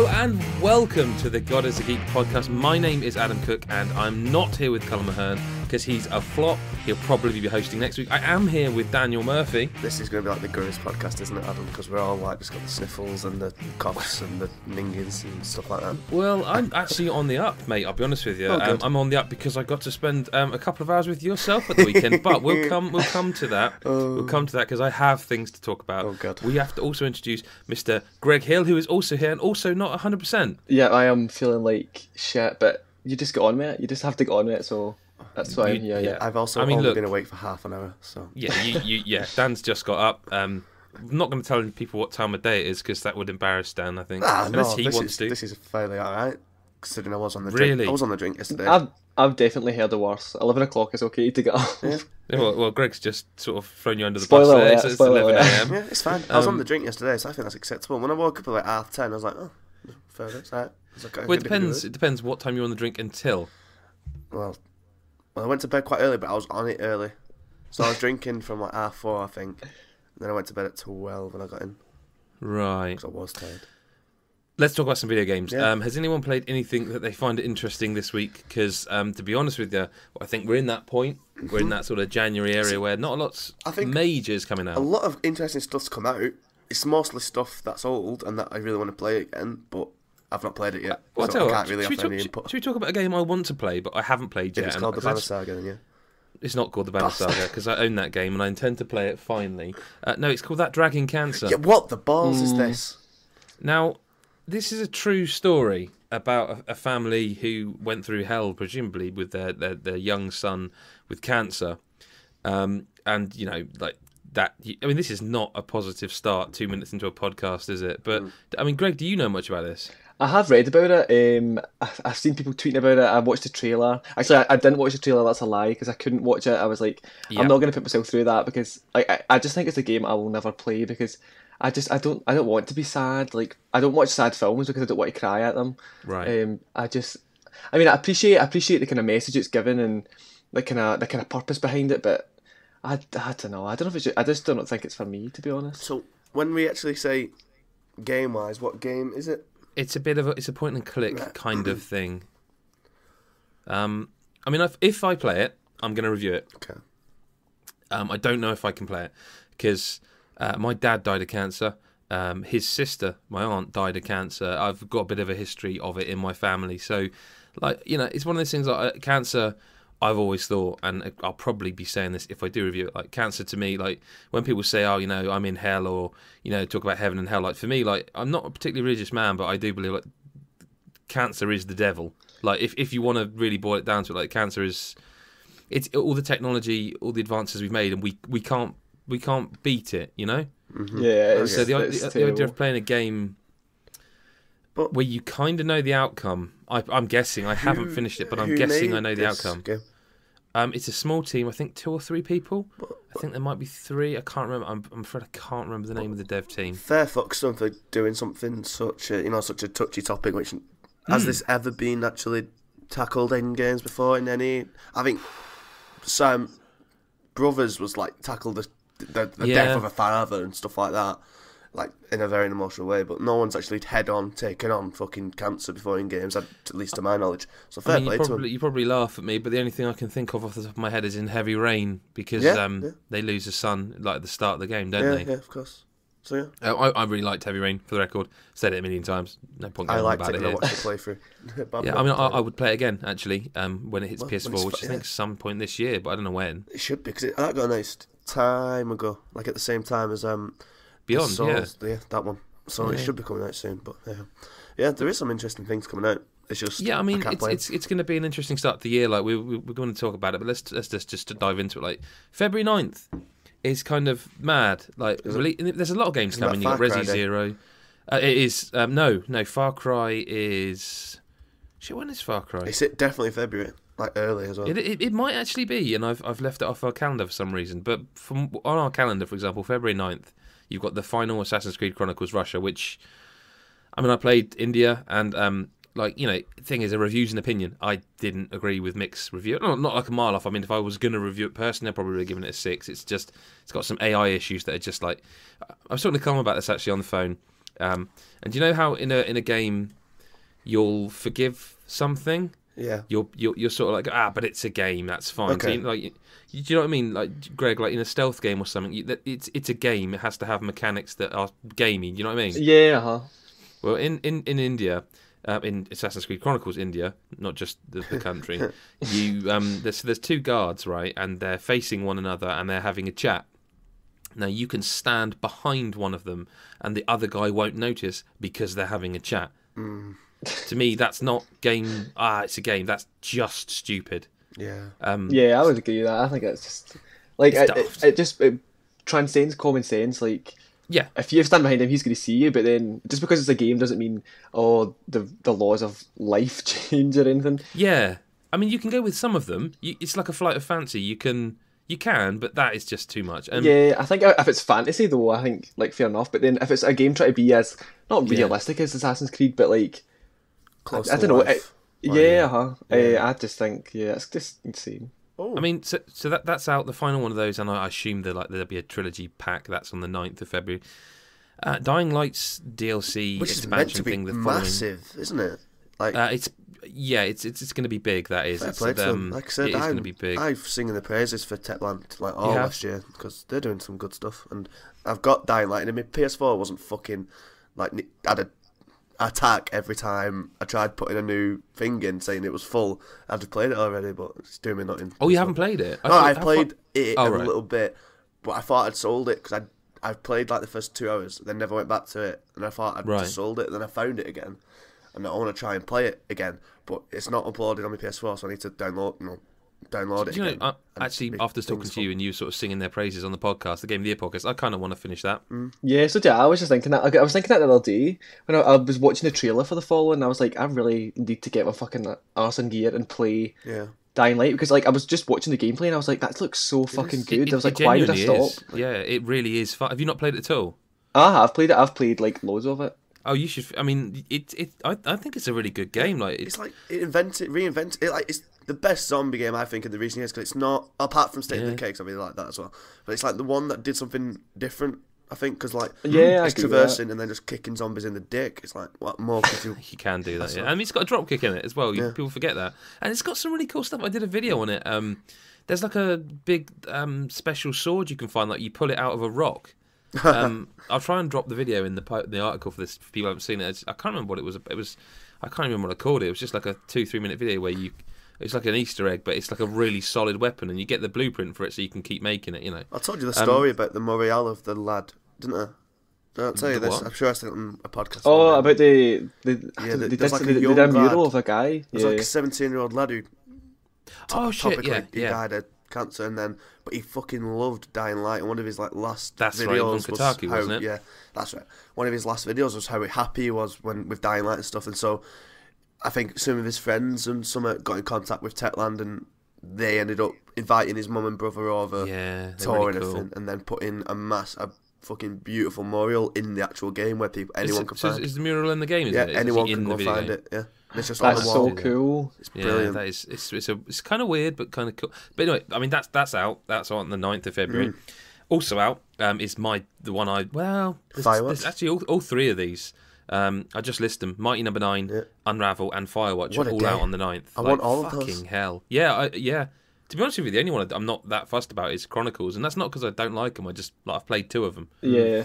and welcome to the God is a Geek podcast. My name is Adam Cook and I'm not here with Callum Ahern because he's a flop. He'll probably be hosting next week. I am here with Daniel Murphy. This is going to be like the Gurus podcast, isn't it, Adam? Because we're all like just got the sniffles and the coughs and the ningers and stuff like that. Well, I'm actually on the up, mate, I'll be honest with you. I'm on the up because I got to spend a couple of hours with yourself at the weekend, but we'll come to that. We'll come to that because I have things to talk about. Oh, God. We have to also introduce Mr. Greg Hill, who is also here and also not 100%. Yeah, I am feeling like shit, but you just get on with it. You just have to get on with it, so that's fine. Yeah. I've also only been awake for half an hour, so... Yeah, Dan's just got up. I'm not going to tell people what time of day it is because that would embarrass Dan, I think. This is fairly alright, considering I was on the drink. Really? I was on the drink yesterday. I've definitely heard the worst. 11 o'clock is okay to get up. Yeah. Well, Greg's just sort of thrown you under the Spoiler bus there. alert, So it's spoiler 11 alert. a.m. Yeah, it's fine. I was on the drink yesterday, so I think that's acceptable. When I woke up at like 10:30, I was like, oh, fair enough, it's alright. Well, it depends. It depends what time you're on the drink until. Well, I went to bed quite early, but I was on it early. So I was drinking from like 4:30, I think. And then I went to bed at 12 when I got in. Right. Because I was tired. Let's talk about some video games. Yeah. Has anyone played anything that they find interesting this week? Because, to be honest with you, I think we're in that point. We're in that sort of January area where not a lot's majors coming out. A lot of interesting stuff's come out. It's mostly stuff that's old and that I really want to play again, but I've not played it yet. Well, so I can't really offer any input. Should we talk about a game I want to play, but I haven't played yet? It's called the Banner Saga, then, yeah? It's not called the Banner Saga, because I own that game and I intend to play it finally. No, it's called That Dragon Cancer. Yeah, what the balls is this? Now, this is a true story about a family who went through hell, presumably, with their young son with cancer. And, you know, like that. I mean, this is not a positive start 2 minutes into a podcast, is it? But, I mean, Greg, do you know much about this? I have read about it. I've seen people tweeting about it. I watched the trailer. Actually, I didn't watch the trailer. That's a lie because I couldn't watch it. I was like, I'm not going to put myself through that because I just think it's a game I will never play because I don't want to be sad. Like I don't watch sad films because I don't want to cry at them. Right. I appreciate the kind of message it's given and the kind of purpose behind it, but I don't know. I don't know if I just don't think it's for me, to be honest. So when we actually say game wise, what game is it? It's a point and click kind of thing. I mean, if I play it, I'm going to review it. Okay. I don't know if I can play it because my dad died of cancer. His sister, my aunt, died of cancer. I've got a bit of a history of it in my family. So, like, you know, it's one of those things like cancer. I've always thought, and I'll probably be saying this if I do review it, like cancer to me, like when people say, oh, you know, I'm in hell or, you know, talk about heaven and hell, like for me, like I'm not a particularly religious man, but I do believe like cancer is the devil. Like if you want to really boil it down to it, like cancer is, it's all the technology, all the advances we've made and we can't beat it, you know? Mm-hmm. Yeah. So the idea of playing a game where you kind of know the outcome. I'm guessing. I haven't finished it, but I'm guessing I know the outcome. Game? It's a small team. I think 2 or 3 people. I think there might be 3. I can't remember. I'm afraid I can't remember the name of the dev team. Fair fucks them for doing something such a touchy topic. Which has this ever been actually tackled in games before? In any, I think Sam Brothers was like tackled the death of a father and stuff like that. Like in a very emotional way, but no one's actually head-on taken on fucking cancer before in games, at least to my knowledge. So fair play to them. You probably laugh at me, but the only thing I can think of off the top of my head is in Heavy Rain because they lose a son like at the start of the game, don't they? Yeah, of course. So yeah, I really liked Heavy Rain for the record. Said it a million times. No point going on about it. I liked it. I watched the playthrough. Yeah, I mean, I would play it again actually when it hits PS4, which I think some point this year, but I don't know when. It should be because that got announced time ago, like at the same time as Beyond, Souls, that one. So it should be coming out soon. But yeah, there is some interesting things coming out. It's just I mean, it's going to be an interesting start to the year. Like we're going to talk about it, but let's just dive into it. Like February 9th is kind of mad. Like there's a lot of games coming. You got Resi Zero. It is no Far Cry is. Shit, when is Far Cry? It's definitely February. Like early as well. It might actually be, and I've left it off our calendar for some reason. But on our calendar, for example, February 9th, you've got the final Assassin's Creed Chronicles Russia, which, I mean, I played India, and like, you know, thing is, a review's an opinion. I didn't agree with Mick's review. Not like a mile off. I mean, if I was going to review it personally, I'd probably would have given it a 6. It's got some AI issues that are just like. I was talking to Colin about this actually on the phone. And do you know how in a game you'll forgive something. Yeah. You're sort of like, but it's a game, that's fine. Okay. So, like, do you know what I mean? Like, Greg, like in a stealth game or something, it's a game. It has to have mechanics that are gamey. You know what I mean? Yeah. Well, in India, in Assassin's Creed Chronicles India, not just the country, there's two guards, right, and they're facing one another and they're having a chat. Now you can stand behind one of them, and the other guy won't notice because they're having a chat. To me, that's not game. It's a game. That's just stupid. Yeah. Yeah, I would agree with that. I think it's just like it transcends common sense. Like, yeah, if you stand behind him, he's going to see you. But then, just because it's a game doesn't mean the laws of life change or anything. Yeah, I mean, you can go with some of them. It's like a flight of fancy. You can, but that is just too much. Yeah, I think if it's fantasy though, I think like fair enough. But then if it's a game trying to be as not realistic as Assassin's Creed, but like Close I to don't know. life. I just think it's just insane. Oh. I mean, so that's out, the final one of those, and I assume there'll be a trilogy pack. That's on the 9th of February. Dying Light's DLC Which is expansion meant to be thing. The massive, isn't it? Like, it's going to be big. That is. Fair play to them. Like I said, it is going to be big. I've singing the praises for Techland like all last year because they're doing some good stuff, and I've got Dying Light, and my PS4 wasn't fucking like had a attack every time I tried putting a new thing in, saying it was full. I'd have played it already, but it's doing me nothing. Oh, you haven't played it? I played it a little bit, but I thought I'd sold it because I played like the first 2 hours, then never went back to it, and I thought I'd just sold it, and then I found it again, and I want to try and play it again, but it's not uploaded on my PS4, so I need to download it You again. know, actually, after talking to you and you sort of singing their praises on the podcast, the Game of the Year podcast, I kind of want to finish that. Yeah, so yeah, I was just thinking that. I was thinking that the other day when I was watching the trailer for the follow, and I was like, I really need to get my fucking arse in gear and play Dying Light, because like I was just watching the gameplay and I was like, that looks so fucking good. I was like, why would I stop? Yeah, it really is fun. Have you not played it at all? I've played it. I've played like loads of it. Oh, you should. I mean, I think it's a really good game. Like, it's like it reinvented it. Like, it's the best zombie game I think in the recent years, because it's not, apart from State of the Cakes, I really like that as well. But it's like the one that did something different. I think because like it's traversing and then just kicking zombies in the dick. It's like what more could you? You can do that. Yeah, I mean, it's got a drop kick in it as well. People forget that, and it's got some really cool stuff. I did a video on it. There's like a big special sword you can find. Like you pull it out of a rock. I'll try and drop the video in the article for this. For people who haven't seen it, I can't remember what it was. I can't remember what I called it. It was just like a 2-3 minute video where it's like an Easter egg, but it's like a really solid weapon, and you get the blueprint for it, so you can keep making it. You know. I told you the story about the Morale of the lad, didn't I? Did I tell you this? What? I'm sure I said it on a podcast. Oh, about they did a mural of a guy. There's like a 17-year-old lad who. He died of cancer, but he fucking loved Dying Light, and one of his last videos was Kotaku, wasn't it? Yeah, that's right. One of his last videos was how happy he was with Dying Light and stuff, and so I think some of his friends and some got in contact with Techland, and they ended up inviting his mum and brother over, tour and everything, and then putting a fucking beautiful mural in the actual game where anyone can find. Is the mural in the game? Isn't it? Anyone can go find it. Yeah. It's just that's on the wall. So cool. It's brilliant. That is. It's kind of weird, but kind of cool. But anyway, I mean that's out. That's on the 9th of February. Also out is the one there's actually all three of these. I just list them: Mighty Number 9, Unravel, and Firewatch are all out on the 9th. I want all of those. Fucking hell. Yeah. To be honest with you, the only one I'm not that fussed about is Chronicles, and that's not because I don't like them. I've played 2 of them. Yeah.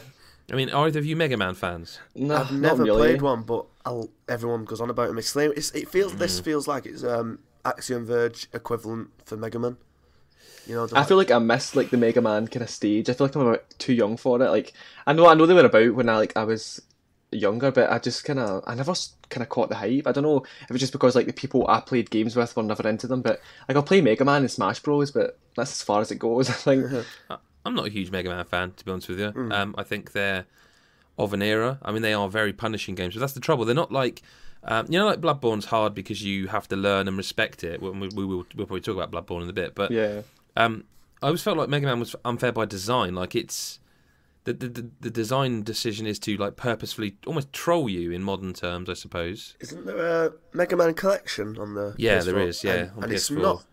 I mean, are either of you Mega Man fans? No, I've never played one, but everyone goes on about them. This feels like it's Axiom Verge equivalent for Mega Man. You know, I feel like I missed like the Mega Man kind of stage. I feel like I'm about too young for it. Like I know they were about when I was younger, but I never kind of caught the hype. I don't know if it's just because like the people I played games with were never into them. But like I'll play Mega Man and Smash Bros, but that's as far as it goes. I think. I'm not a huge Mega Man fan, to be honest with you. I think they're of an era. I mean, they are very punishing games, but that's the trouble. They're not like, like Bloodborne's hard because you have to learn and respect it. We'll probably talk about Bloodborne in a bit, but I always felt like Mega Man was unfair by design. Like it's the design decision is to like purposefully almost troll you in modern terms, I suppose. Isn't there a Mega Man collection on the? Yeah, PS4? there is. Yeah, and it's not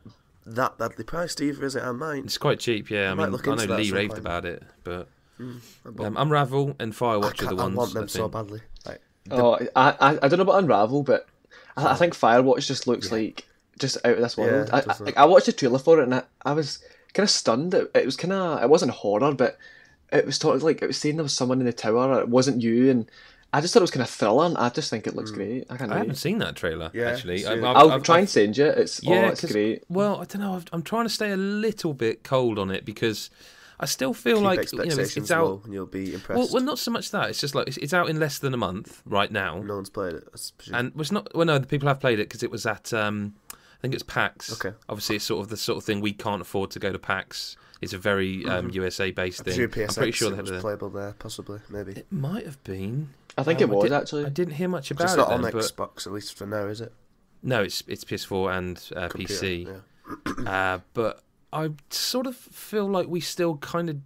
that badly priced either, is it? I might. It's quite cheap, yeah. I know Lee raved about it, but Unravel and Firewatch are the ones. I want them so badly. I don't know about Unravel, but I think Firewatch just looks like just out of this world. Yeah, I watched the trailer for it and I was kind of stunned. It was kind of, it wasn't horror, but it was like it was saying there was someone in the tower. It wasn't you, and I just thought it was kind of thriller. And I just think it looks great. I haven't seen that trailer actually. I'll try and send you. It's great. Well, I don't know. I'm trying to stay a little bit cold on it because I still feel Keep like it's out, and you'll be impressed. Well, not so much that. It's just like it's out in less than a month right now. No one's played it, and it's not. Well, no, the people have played it because it was at. I think it's PAX. Okay. Obviously, it's sort of the sort of thing we can't afford to go to PAX. It's a very USA based thing. I'm pretty sure it was playable there, possibly, maybe. It might have been. I think it was actually. I didn't hear much about it. It's not on Xbox, at least for now, is it? No, it's PS4 and PC. Yeah. But I sort of feel like we still kind of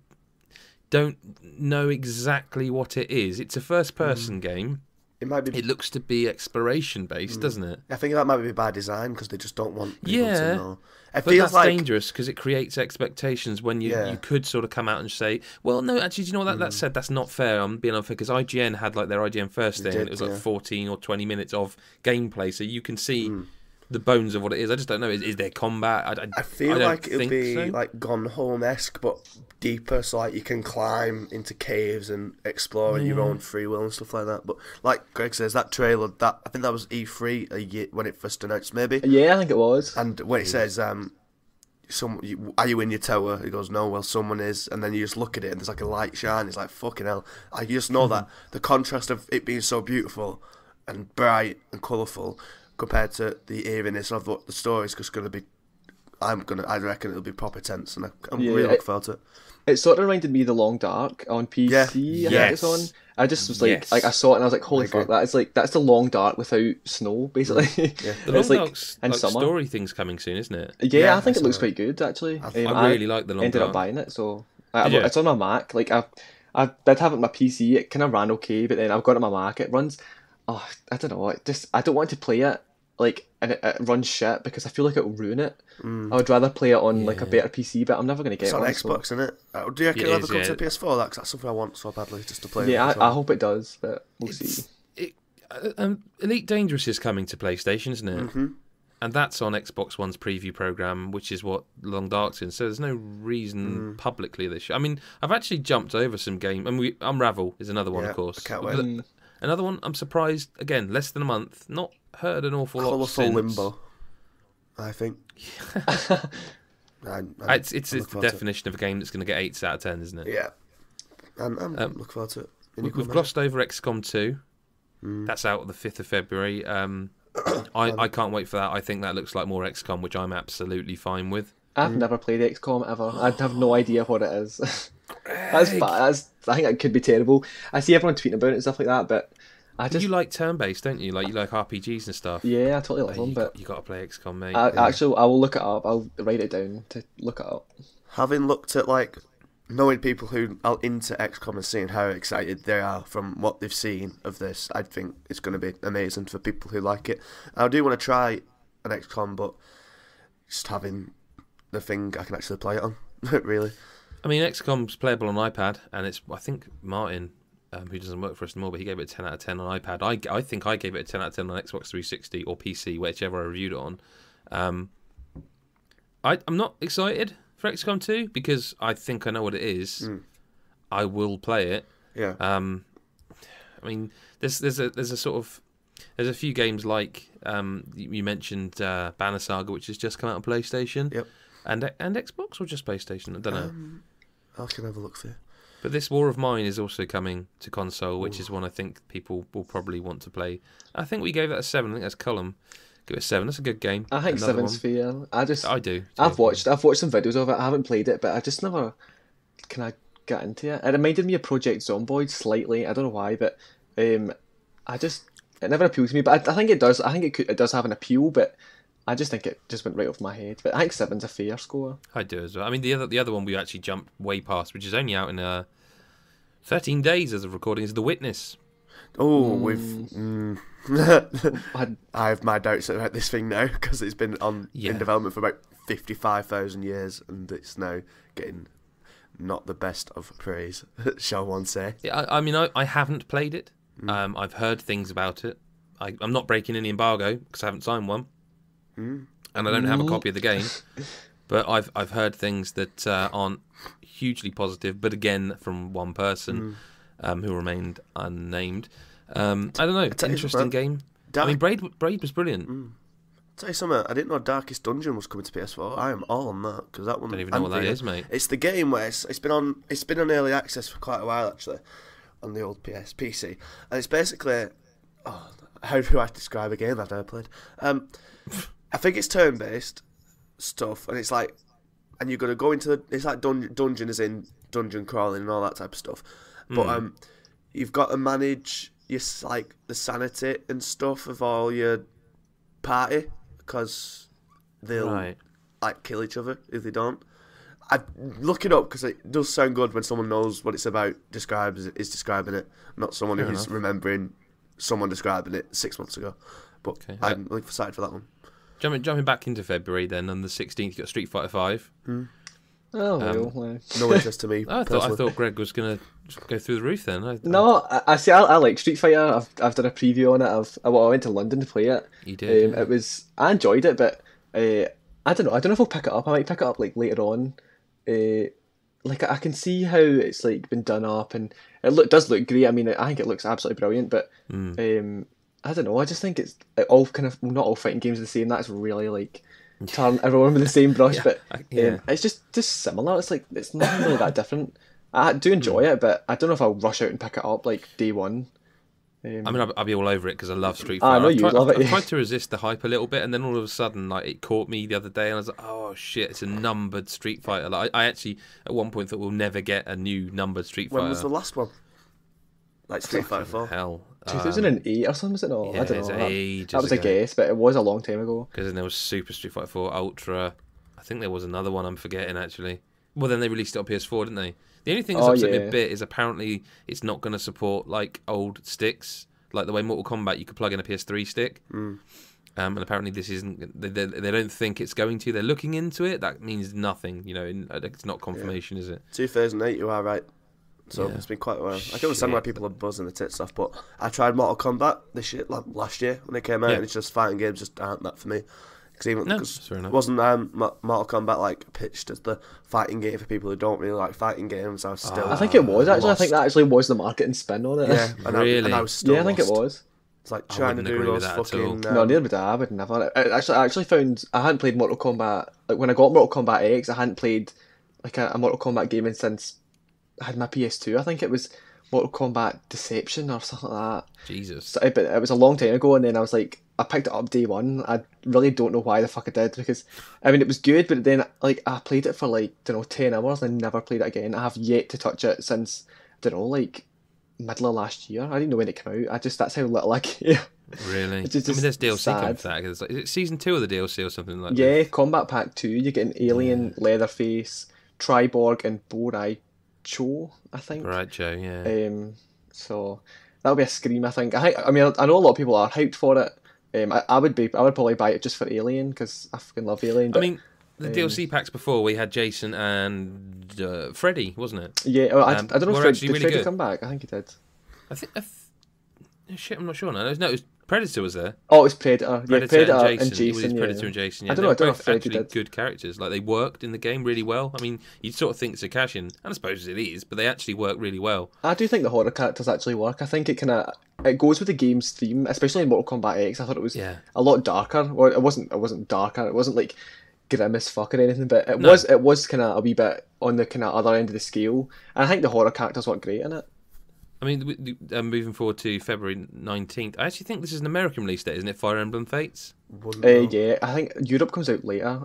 don't know exactly what it is. It's a first-person game. It might be. It looks to be exploration-based, doesn't it? I think that might be by design because they just don't want people to know. But that's dangerous because it creates expectations when you could sort of come out and say, well, no, actually, do you know what? That said, that's not fair. I'm being unfair because IGN had like their IGN first thing and it was like 14 or 20 minutes of gameplay, so you can see the bones of what it is. I just don't know. Is there combat? I feel like it'll be like Gone Home-esque, but deeper, so like you can climb into caves and explore at your own free will and stuff like that. But like Greg says, that trailer, I think that was E3 a year when it first announced, maybe. Yeah, I think it was. And when it says, are you in your tower? He goes, no, well, someone is. And then you just look at it and there's like a light shine. It's like, fucking hell. I just know that the contrast of it being so beautiful and bright and colourful compared to the eeriness of what the story's just going to be. I reckon it'll be proper tense, and I'm really looking forward to it. It sort of reminded me of The Long Dark on PC. I think it's on. I just was like I saw it and I was like, holy fuck, that's The Long Dark without snow, basically. The Long Dark's like story thing's coming soon, isn't it? Yeah, I think it looks quite good actually. I really like The Long Dark. Ended up buying it, so it's on my Mac. Like I did have it on my PC. It kind of ran okay, but then I've got it on my Mac. It runs. Oh, I don't know. I don't want to play it like and it runs shit because I feel like it'll ruin it. I would rather play it on like a better PC, but I'm never going to get it on Xbox, isn't it? Do you reckon it'll ever come to PS4? That's something I want so badly, just to play. Yeah, I hope it does, but we'll see. Elite Dangerous is coming to PlayStation, isn't it? Mm-hmm. And that's on Xbox One's preview program, which is what Long Dark's in. So there's no reason publicly they should. I mean, I've actually jumped over some game. And Unravel is another one, of course. I can't wait. Another one, I'm surprised, again, less than a month, not heard an awful lot since. Colourful Limbo, I think. It's the definition of a game that's going to get 8s out of 10, isn't it? Yeah. I'm looking forward to it. We've glossed over XCOM 2. That's out on the 5th of February. I can't wait for that. I think that looks like more XCOM, which I'm absolutely fine with. I've never played XCOM ever. I have no idea what it is. I think it could be terrible. I see everyone tweeting about it and stuff like that, but you like turn-based, don't you? Like you like RPGs and stuff. Yeah, I totally like them. But you got to play XCOM, mate. Actually, I will look it up. I'll write it down to look it up. Having looked at knowing people who are into XCOM and seeing how excited they are from what they've seen of this, I think it's going to be amazing for people who like it. I do want to try an XCOM, but just having the thing I can actually play it on, really. I mean, XCOM's playable on iPad, and I think Martin, who doesn't work for us anymore, but he gave it a 10 out of 10 on iPad. I think I gave it a 10 out of 10 on Xbox 360 or PC, whichever I reviewed it on. I'm not excited for XCOM 2 because I think I know what it is. I will play it. Yeah. I mean, there's a few games like you mentioned Banner Saga, which has just come out on PlayStation. Yep. And Xbox or just PlayStation? I don't know. I can have a look for you. But this War of Mine is also coming to console, which is one I think people will probably want to play. I think we gave that a 7. I think that's Cullum. Give it a 7. That's a good game. I think 7's fair. I do. I've watched some videos of it. I haven't played it, but I just never can I get into it. It reminded me of Project Zomboid slightly. I don't know why, but it never appealed to me. But I think it does. I think it does have an appeal, but I just think it just went right off my head. But I think 7's a fair score. I do as well. I mean, the other one we actually jumped way past, which is only out in 13 days as of recording, is The Witness. Oh, I have my doubts about this thing now because it's been in development for about 55,000 years and it's now getting not the best of praise, shall one say. Yeah, I mean, I haven't played it. I've heard things about it. I'm not breaking any embargo because I haven't signed one, and I don't have a copy of the game. But I've heard things that aren't hugely positive, but again from one person who remained unnamed. I don't know. Interesting game. I mean, Braid was brilliant. I'll tell you something. I didn't know Darkest Dungeon was coming to PS4. I am all on that because that one. Don't even know what that is, mate. It's the game where it's been on early access for quite a while actually, on the old PC, and it's basically how do I describe a game I've never played? I think it's turn based stuff, and it's like, and you're gonna go into it's like dungeon as in dungeon crawling and all that type of stuff, but you've got to manage your like the sanity and stuff of all your party because they'll like kill each other if they don't. I look it up because it does sound good when someone knows what it's about, is describing it, not someone who's remembering someone describing it 6 months ago. But I'm excited for that one. Jumping back into February then, on the 16th you got Street Fighter 5. No interest to me. I thought Greg was going to go through the roof then. No, I see. I like Street Fighter. I've done a preview on it. I went to London to play it. You did. I enjoyed it, but I don't know. I don't know if I'll pick it up. I might pick it up like later on. Like I can see how it's like been done up, and it does look great. I mean, I think it looks absolutely brilliant. But I don't know. I just think it's all kind of not all fighting games are the same. That's really like turn everyone with the same brush. But it's just similar. It's like it's not really that different. I do enjoy it, but I don't know if I'll rush out and pick it up like day one. I mean, I'll be all over it because I love Street Fighter. I know you love it. I tried to resist the hype a little bit, and then all of a sudden, like it caught me the other day, and I was like, "Oh shit, it's a numbered Street Fighter." Like I actually, at one point, thought we'll never get a new numbered Street Fighter. When was the last one? Like Street Fighter 4? Hell, 2008 or something, was it not? Yeah, I don't know. That was a guess, but it was a long time ago. Because then there was Super Street Fighter 4 Ultra. I think there was another one I'm forgetting actually. Well, then they released it on PS4, didn't they? The only thing that's upset me a bit is apparently it's not going to support like old sticks. Like the way Mortal Kombat, you could plug in a PS3 stick, and apparently this isn't. They don't think it's going to. They're looking into it. That means nothing. You know, it's not confirmation, is it? 2008, you are right. So it's been quite a while. I can understand why people are buzzing the tits off, but I tried Mortal Kombat last year when it came out, and it's just fighting games just aren't that for me. Because it wasn't Mortal Kombat like pitched as the fighting game for people who don't really like fighting games. I think it was actually. I think that actually was the marketing spin on it. Yeah, and I was still I think it was. It's like trying to do those fucking. No, neither would I. I would never. I actually found I hadn't played Mortal Kombat. Like when I got Mortal Kombat X, I hadn't played like a Mortal Kombat game since I had my PS2. I think it was Mortal Kombat Deception or something like that. Jesus. So, but it was a long time ago, and then I was like, I picked it up day one. I really don't know why the fuck I did, because I mean it was good, but then like I played it for like 10 hours and never played it again. I have yet to touch it since like middle of last year. I didn't know when it came out. That's how little I care. Really? It's just I mean, there's DLC sad. coming for that. Is it season 2 of the DLC or something like that? Yeah, Combat Pack 2. You get an alien, Leatherface, Triborg, and Borai Cho, I think. Borai Cho, yeah. So that'll be a scream. I think. I mean, I know a lot of people are hyped for it. I would probably buy it just for Alien because I fucking love Alien. But, I mean, the DLC packs before we had Jason and Freddy, wasn't it? Yeah, well, I don't know if Freddy Freddy come back. I think he did. I think. Shit, I'm not sure now. No, it was Predator was there. Oh, it was Predator. Predator and Jason. It was Predator and Jason. Yeah, I don't know. They're I both don't know if actually did. good characters. Like they worked in the game really well. I mean, you'd sort of think it's a cash in, and I suppose it is, but they actually work really well. I do think the horror characters actually work. I think it goes with the game's theme, especially in Mortal Kombat X. I thought it was a lot darker. Well, it wasn't darker. It wasn't like grim as fuck or anything, but it was kind of a wee bit on the kind of other end of the scale. And I think the horror characters work great in it. I mean, moving forward to February 19th, I actually think this is an American release date, isn't it? Fire Emblem Fates? Yeah, I think Europe comes out later,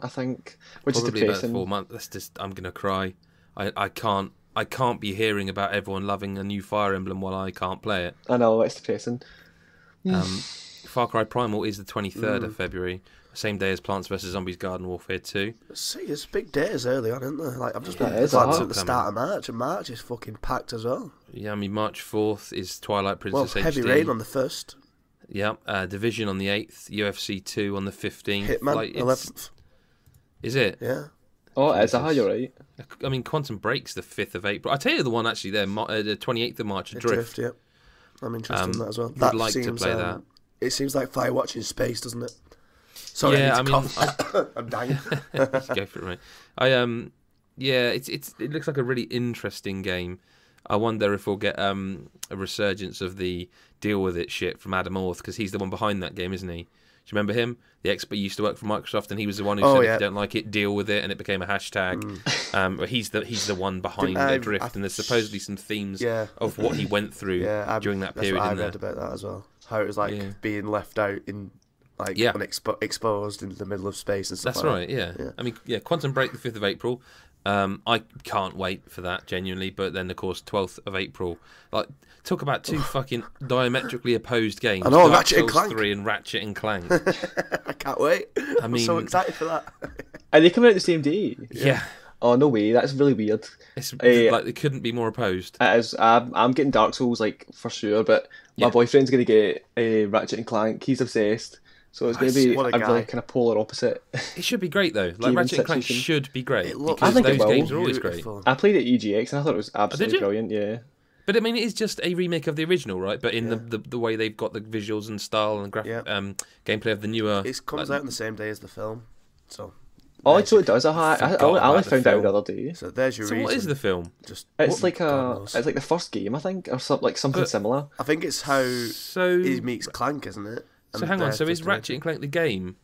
which probably is depressing. About 4 months. I'm going to cry. I can't be hearing about everyone loving a new Fire Emblem while I can't play it. I know, it's depressing. Far Cry Primal is the 23rd of February, same day as Plants vs Zombies Garden Warfare 2. See, it's big days early on, isn't there? Like I've just been at the start of March, and March is fucking packed as well. Yeah, I mean March 4th is Twilight Princess HD. Heavy Rain on the 1st. Yeah, Division on the 8th, UFC 2 on the 15th. Hitman 11th. Is it? Yeah. Oh, is that? You're right. I mean, Quantum Break's the 5th of April. I'll tell you the one actually there, the 28th of March, Adrift. Yeah. I'm interested in that as well. Would like to play that. It seems like Firewatch in space, doesn't it? Sorry, Yeah, I need to cough. I'm dying. Let's go for it, mate. It looks like a really interesting game. I wonder if we'll get a resurgence of the deal with it shit from Adam Orth, because he's the one behind that game, isn't he? Do you remember him? The expert used to work for Microsoft, and he was the one who said, if you don't like it, deal with it, and it became a hashtag. He's the one behind the drift, and there's supposedly some themes of what he went through during that period. That's what I read about that as well. How it was like being left out in exposed in the middle of space and stuff. That's right. Yeah. I mean, Quantum Break, the 5th of April. I can't wait for that, genuinely. But then, of course, 12th of April. Like, talk about two fucking diametrically opposed games. I know, Dark Ratchet and Souls Clank. 3 and Ratchet and Clank. I can't wait. I mean, I'm so excited for that. Are they coming out the same day? Yeah. Oh, no way. That's really weird. It's like they couldn't be more opposed. It is. I'm getting Dark Souls, like, for sure, but my boyfriend's going to get Ratchet and Clank. He's obsessed. So it's going to be a really kind of polar opposite. It should be great, though. Like, Ratchet and Clank should be great. I think those it will. games are always great. I played at EGX and I thought it was absolutely brilliant, yeah. But I mean, it is just a remake of the original, right? But in the way they've got the visuals and style and gameplay of the newer... It comes out on the same day as the film, so... Oh, so it does. I only found out the other day. So there's your reason. What is the film? It's like the first game, I think, or something similar. I think it's how he meets Clank, isn't it? So hang on. So is Ratchet and Clank the game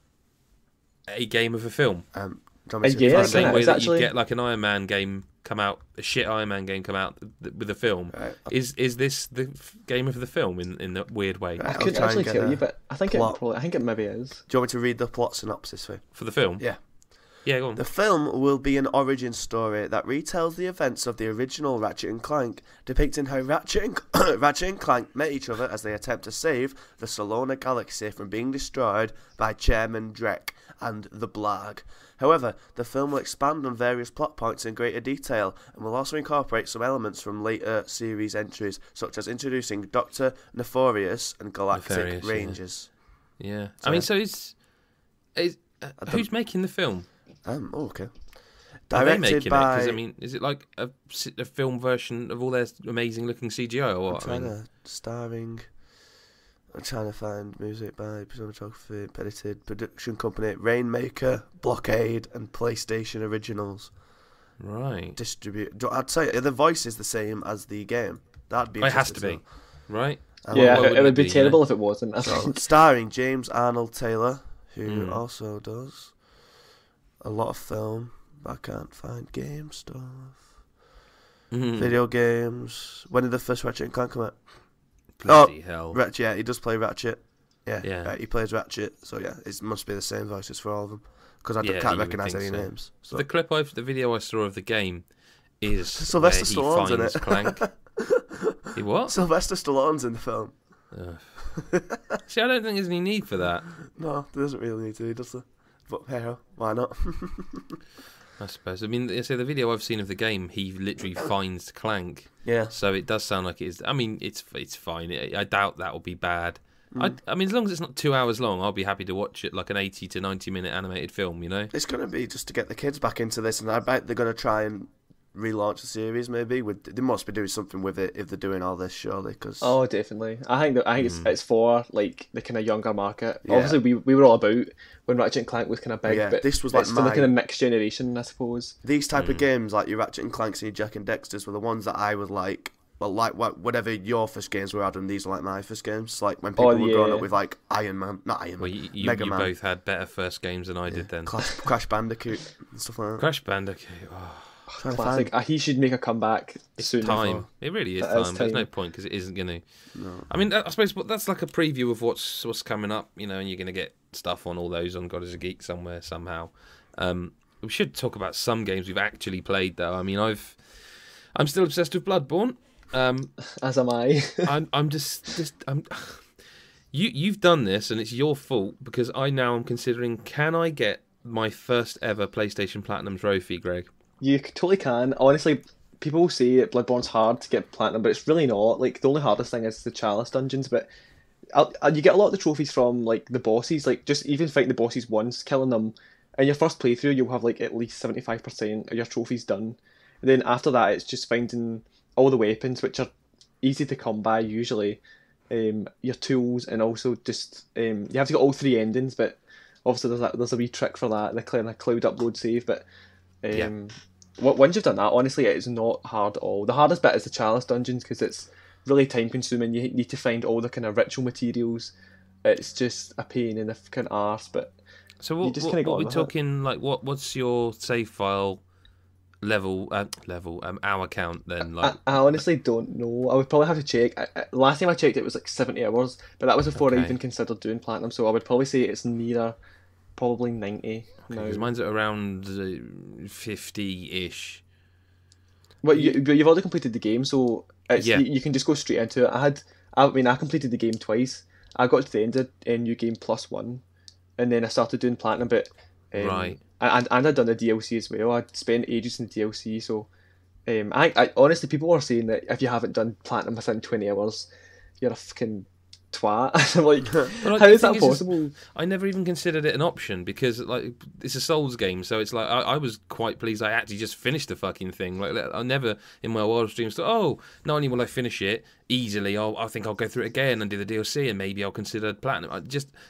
a game of a film? The same way that you get like an Iron Man game come out, a shit Iron Man game come out with a film. Is this the game of the film in that weird way? I couldn't actually tell you, but I think it maybe is. Do you want me to read the plot synopsis for the film? Yeah. Yeah, go on. The film will be an origin story that retells the events of the original Ratchet and Clank, depicting how Ratchet and Clank met each other as they attempt to save the Solona Galaxy from being destroyed by Chairman Drek and the Blag. However, the film will expand on various plot points in greater detail and will also incorporate some elements from later series entries, such as introducing Dr. Nefarious and Galactic Rangers. Yeah. I mean, so who's making the film? Okay. Are they making it? Because, I mean, is it like a film version of all their amazing-looking CGI or what? I'm trying to find music by cinematography, edited, production company, Rainmaker, Blockade, and PlayStation Originals. Right. I'd say the voice is the same as the game. That'd be. It has to be, right? Yeah, it would be terrible if it wasn't. So, starring James Arnold Taylor, who also does a lot of film, but I can't find game stuff. Video games. When did the first Ratchet and Clank come out? Bloody hell. Ratchet, yeah, he does play Ratchet. Yeah. He plays Ratchet, so yeah, it must be the same voices for all of them. Because I can't recognise any names. So. The video I saw of the game is Sylvester Stallone's in it. Clank. He what? Sylvester Stallone's in the film. See, I don't think there's any need for that. No, there doesn't really need to, does there? But hey, why not? I suppose. I mean, so the video I've seen of the game, he literally finds Clank. Yeah. So it does sound like it is. I mean, it's fine. I doubt that will be bad. I mean, as long as it's not 2 hours long, I'll be happy to watch it like an 80 to 90 minute animated film, you know? It's going to be just to get the kids back into this, and I bet they're going to try and relaunch the series maybe. They must be doing something with it if they're doing all this, surely. Cause... Oh, definitely. I think it's for like the kind of younger market. Yeah. Obviously, we were all about when Ratchet and Clank was kind of big, but this was like it's for the kind of next generation, I suppose. These type of games, like your Ratchet and Clanks and your Jack and Dexters, were the ones that I would like. Well, like whatever your first games were, Adam, these are like my first games. Like when people were growing up with like Iron Man, not Iron Man, Mega Man. You both had better first games than I did then. Crash Bandicoot and stuff like that. Crash Bandicoot. Oh. Classic. He should make a comeback soon. It's time. It really is time. There's no point because it isn't going to. No. I mean, I suppose that's like a preview of what's coming up, you know, and you're going to get stuff on all those on God is a Geek somewhere somehow. We should talk about some games we've actually played though. I mean, I'm still obsessed with Bloodborne. As am I. I'm just you've done this and it's your fault because I now am considering, can I get my first ever PlayStation Platinum trophy, Greg? You totally can. Honestly, people say that Bloodborne's hard to get platinum, but it's really not. Like, the only hardest thing is the Chalice dungeons, but you get a lot of the trophies from, like, the bosses. Like, just even fighting the bosses once, killing them. In your first playthrough, you'll have, like, at least 75% of your trophies done. And then after that, it's just finding all the weapons, which are easy to come by, usually. your tools, and also just you have to get all three endings. But obviously there's a wee trick for that, the kind of cloud upload save. But once you've done that, honestly, it is not hard at all. The hardest bit is the chalice dungeons because it's really time consuming. You need to find all the kind of ritual materials. It's just a pain in the kind of arse, but so what are we talking? Like, what's your save file level hour count then? Like, I honestly don't know. I would probably have to check. Last time I checked, it was like 70 hours, but that was before I even considered doing platinum. So I would probably say it's nearer, probably 90 now. Because mine's at around 50-ish. Well, you've already completed the game, so you can just go straight into it. I completed the game twice. I got to the end of New Game Plus 1, and then I started doing platinum, but right. And I'd done the DLC as well. I'd spent ages in the DLC, so I honestly, people were saying that if you haven't done platinum within 20 hours, you're a fucking twat. I'm like, how is that possible? I never even considered it an option because like it's a Souls game, so it's like I was quite pleased I actually just finished the fucking thing. Like I never in my wildest dreams thought, oh, not only will I finish it easily, I think I'll go through it again and do the DLC and maybe I'll consider platinum.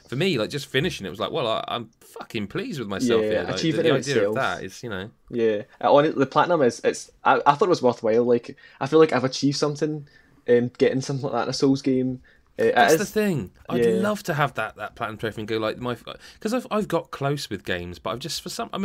For me, like just finishing it was like, well, I'm fucking pleased with myself here. Like, achieving the it idea itself. of that is, Yeah, honestly, the platinum I thought it was worthwhile. Like I feel like I've achieved something, getting something like that in a Souls game. That's the thing. I'd love to have that platinum trophy and go like because I've got close with games, but I've just I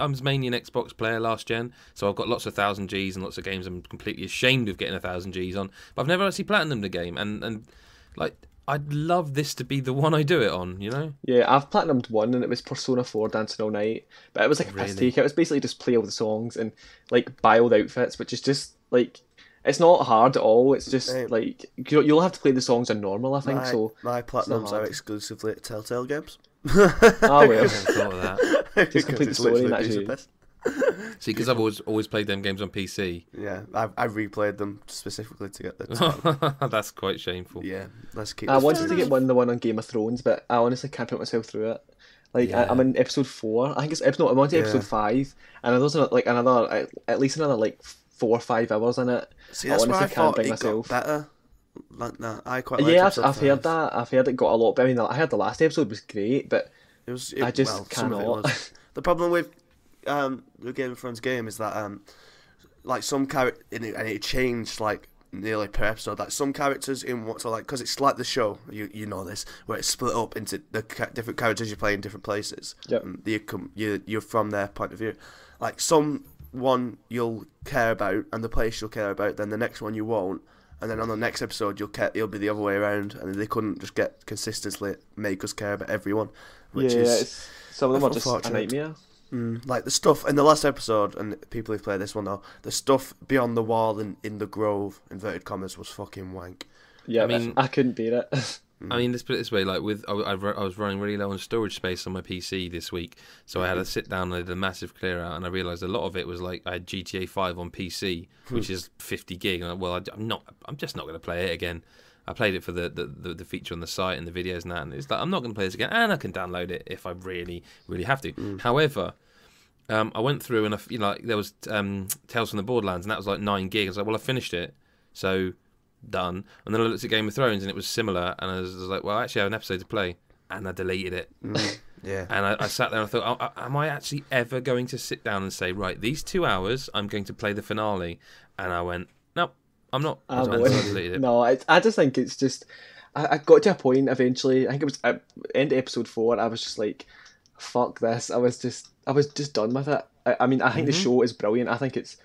was mainly an Xbox player last gen, so I've got lots of 1000 Gs and lots of games I'm completely ashamed of getting 1000 Gs on. But I've never actually platinumed a game, and like I'd love this to be the one I do it on. Yeah, I've platinumed one, and it was Persona 4 Dancing All Night, but it was like a piss take. It was basically just play all the songs and like buy all the outfits, which is just like. It's not hard at all. It's just like you'll have to play the songs on normal. I think my platinums are exclusively Telltale games. Oh well, I haven't thought of that. Just complete the story. Actually, see, because I've always played them games on PC. Yeah, I've replayed them specifically to get the. That's quite shameful. Yeah, let's keep. I wanted to get the one on Game of Thrones, but I honestly can't put myself through it. Like I'm in episode 4. I think I'm on to episode 5, and there's like at least another like 4 or 5 hours in it. See, that's why I thought it got better. Like, nah, I quite like I've heard that. I've heard it got a lot better. I mean, I heard the last episode was great, but I just cannot. The problem with the Game of Thrones game is that like some character, and it changed like nearly per episode. Like some characters in what, so like because it's like the show, you know this, where it's split up into the different characters you play in different places. Yep. You're from their point of view. Like some one you'll care about and the place you'll care about, then the next one you won't, and then on the next episode you'll be the other way around, and they couldn't just get consistently make us care about everyone, which is some of them are just a nightmare. Like the stuff in the last episode, and people who've played this one know, the stuff beyond the wall and in the grove, inverted commas, was fucking wank. Yeah, I mean, I couldn't beat it. I mean, let's put it this way: like I was running really low on storage space on my PC this week, so I had to sit down and I did a massive clear out, and I realised a lot of it was like I had GTA 5 on PC, which is 50 gig, and I'm just not going to play it again. I played it for the feature on the site and the videos and that, and it's like I'm not going to play this again, and I can download it if I really really have to. However, I went through and there was Tales from the Borderlands, and that was like 9 gig. I was like, well, I finished it, so. Done. And then I looked at Game of Thrones and it was similar, and I was like, well, actually I have an episode to play, and I deleted it. Yeah. And I sat there and I thought, am I actually ever going to sit down and say, right, these 2 hours I'm going to play the finale? And I went, nope, I'm not. I deleted it. No, I just think it's just I got to a point eventually, I think it was at end of episode 4, I was just like, fuck this. I was just done with it. I mean, I think the show is brilliant. I think it's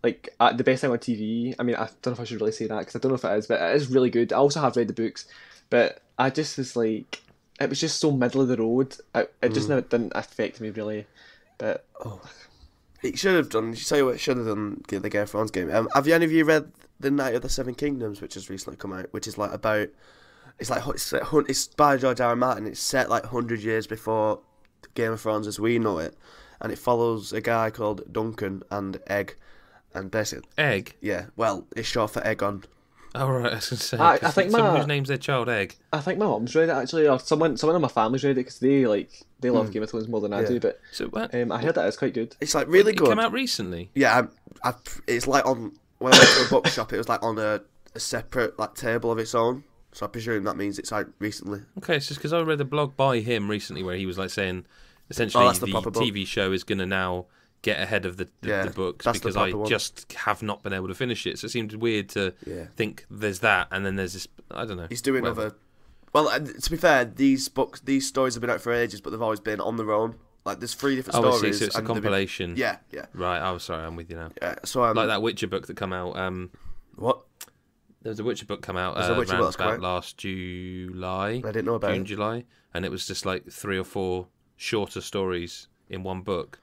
like the best thing on TV. I mean, I don't know if I should really say that because I don't know if it is, but it is really good. I also have read the books, but I just was like, it was just so middle of the road. It just didn't affect me really. But it should have done. Tell you what, it should have done the Game of Thrones game. Have any of you read The Night of the Seven Kingdoms, which has recently come out? Which is like about, it's by George R. R. Martin. It's set like 100 years before Game of Thrones as we know it. And it follows a guy called Duncan and Egg, and basically Egg. Yeah, well, it's short for Egg-on. Oh right, I was going to say. I think someone whose name's their child Egg. I think my mum's read it actually, or someone in my family's read it because they love Game of Thrones more than I do. But I heard that it's quite good. It's like really good. It came out recently. Yeah, it's like on when I went to a bookshop, it was like on a separate like table of its own. So I presume that means it's out recently. Okay, it's just because I read a blog by him recently where he was like saying essentially that's the the proper book. TV show is going to now get ahead of the books that's the because I proper one. just have not been able to finish it. So it seemed weird to think there's that and then there's this. I don't know. He's doing whatever. other. Well, to be fair, these stories have been out for ages, but they've always been on their own. Like there's 3 different I stories. see, so it's a compilation. Yeah. Right. Oh, sorry, I'm with you now. Yeah. So like that Witcher book that come out. What? There was a Witcher book come out about last July. I didn't know about June, it. July, and it was just like 3 or 4 shorter stories in one book.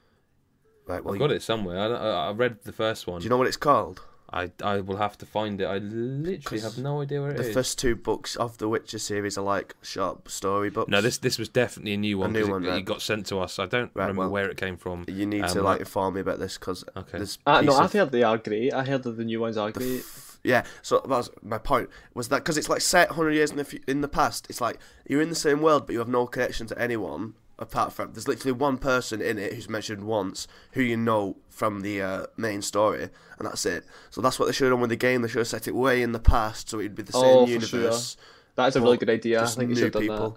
Right. Well, I've got it somewhere. I read the first one. Do you know what it's called? I will have to find it. I literally have no idea where it is. The first 2 books of the Witcher series are like short story books. No, this was definitely a new one. Right? It got sent to us. I don't remember where it came from. You need to inform me about this because I've heard they are great. I heard that the new ones are great. Yeah, so that was my point. Was that because it's like set 100 years in the past? It's like you're in the same world, but you have no connection to anyone apart from there's literally one person in it who's mentioned once who you know from the main story, and that's it. So that's what they should have done with the game. They should have set it way in the past, so it'd be the same universe. Sure. That's a really good idea. I think they should have done that.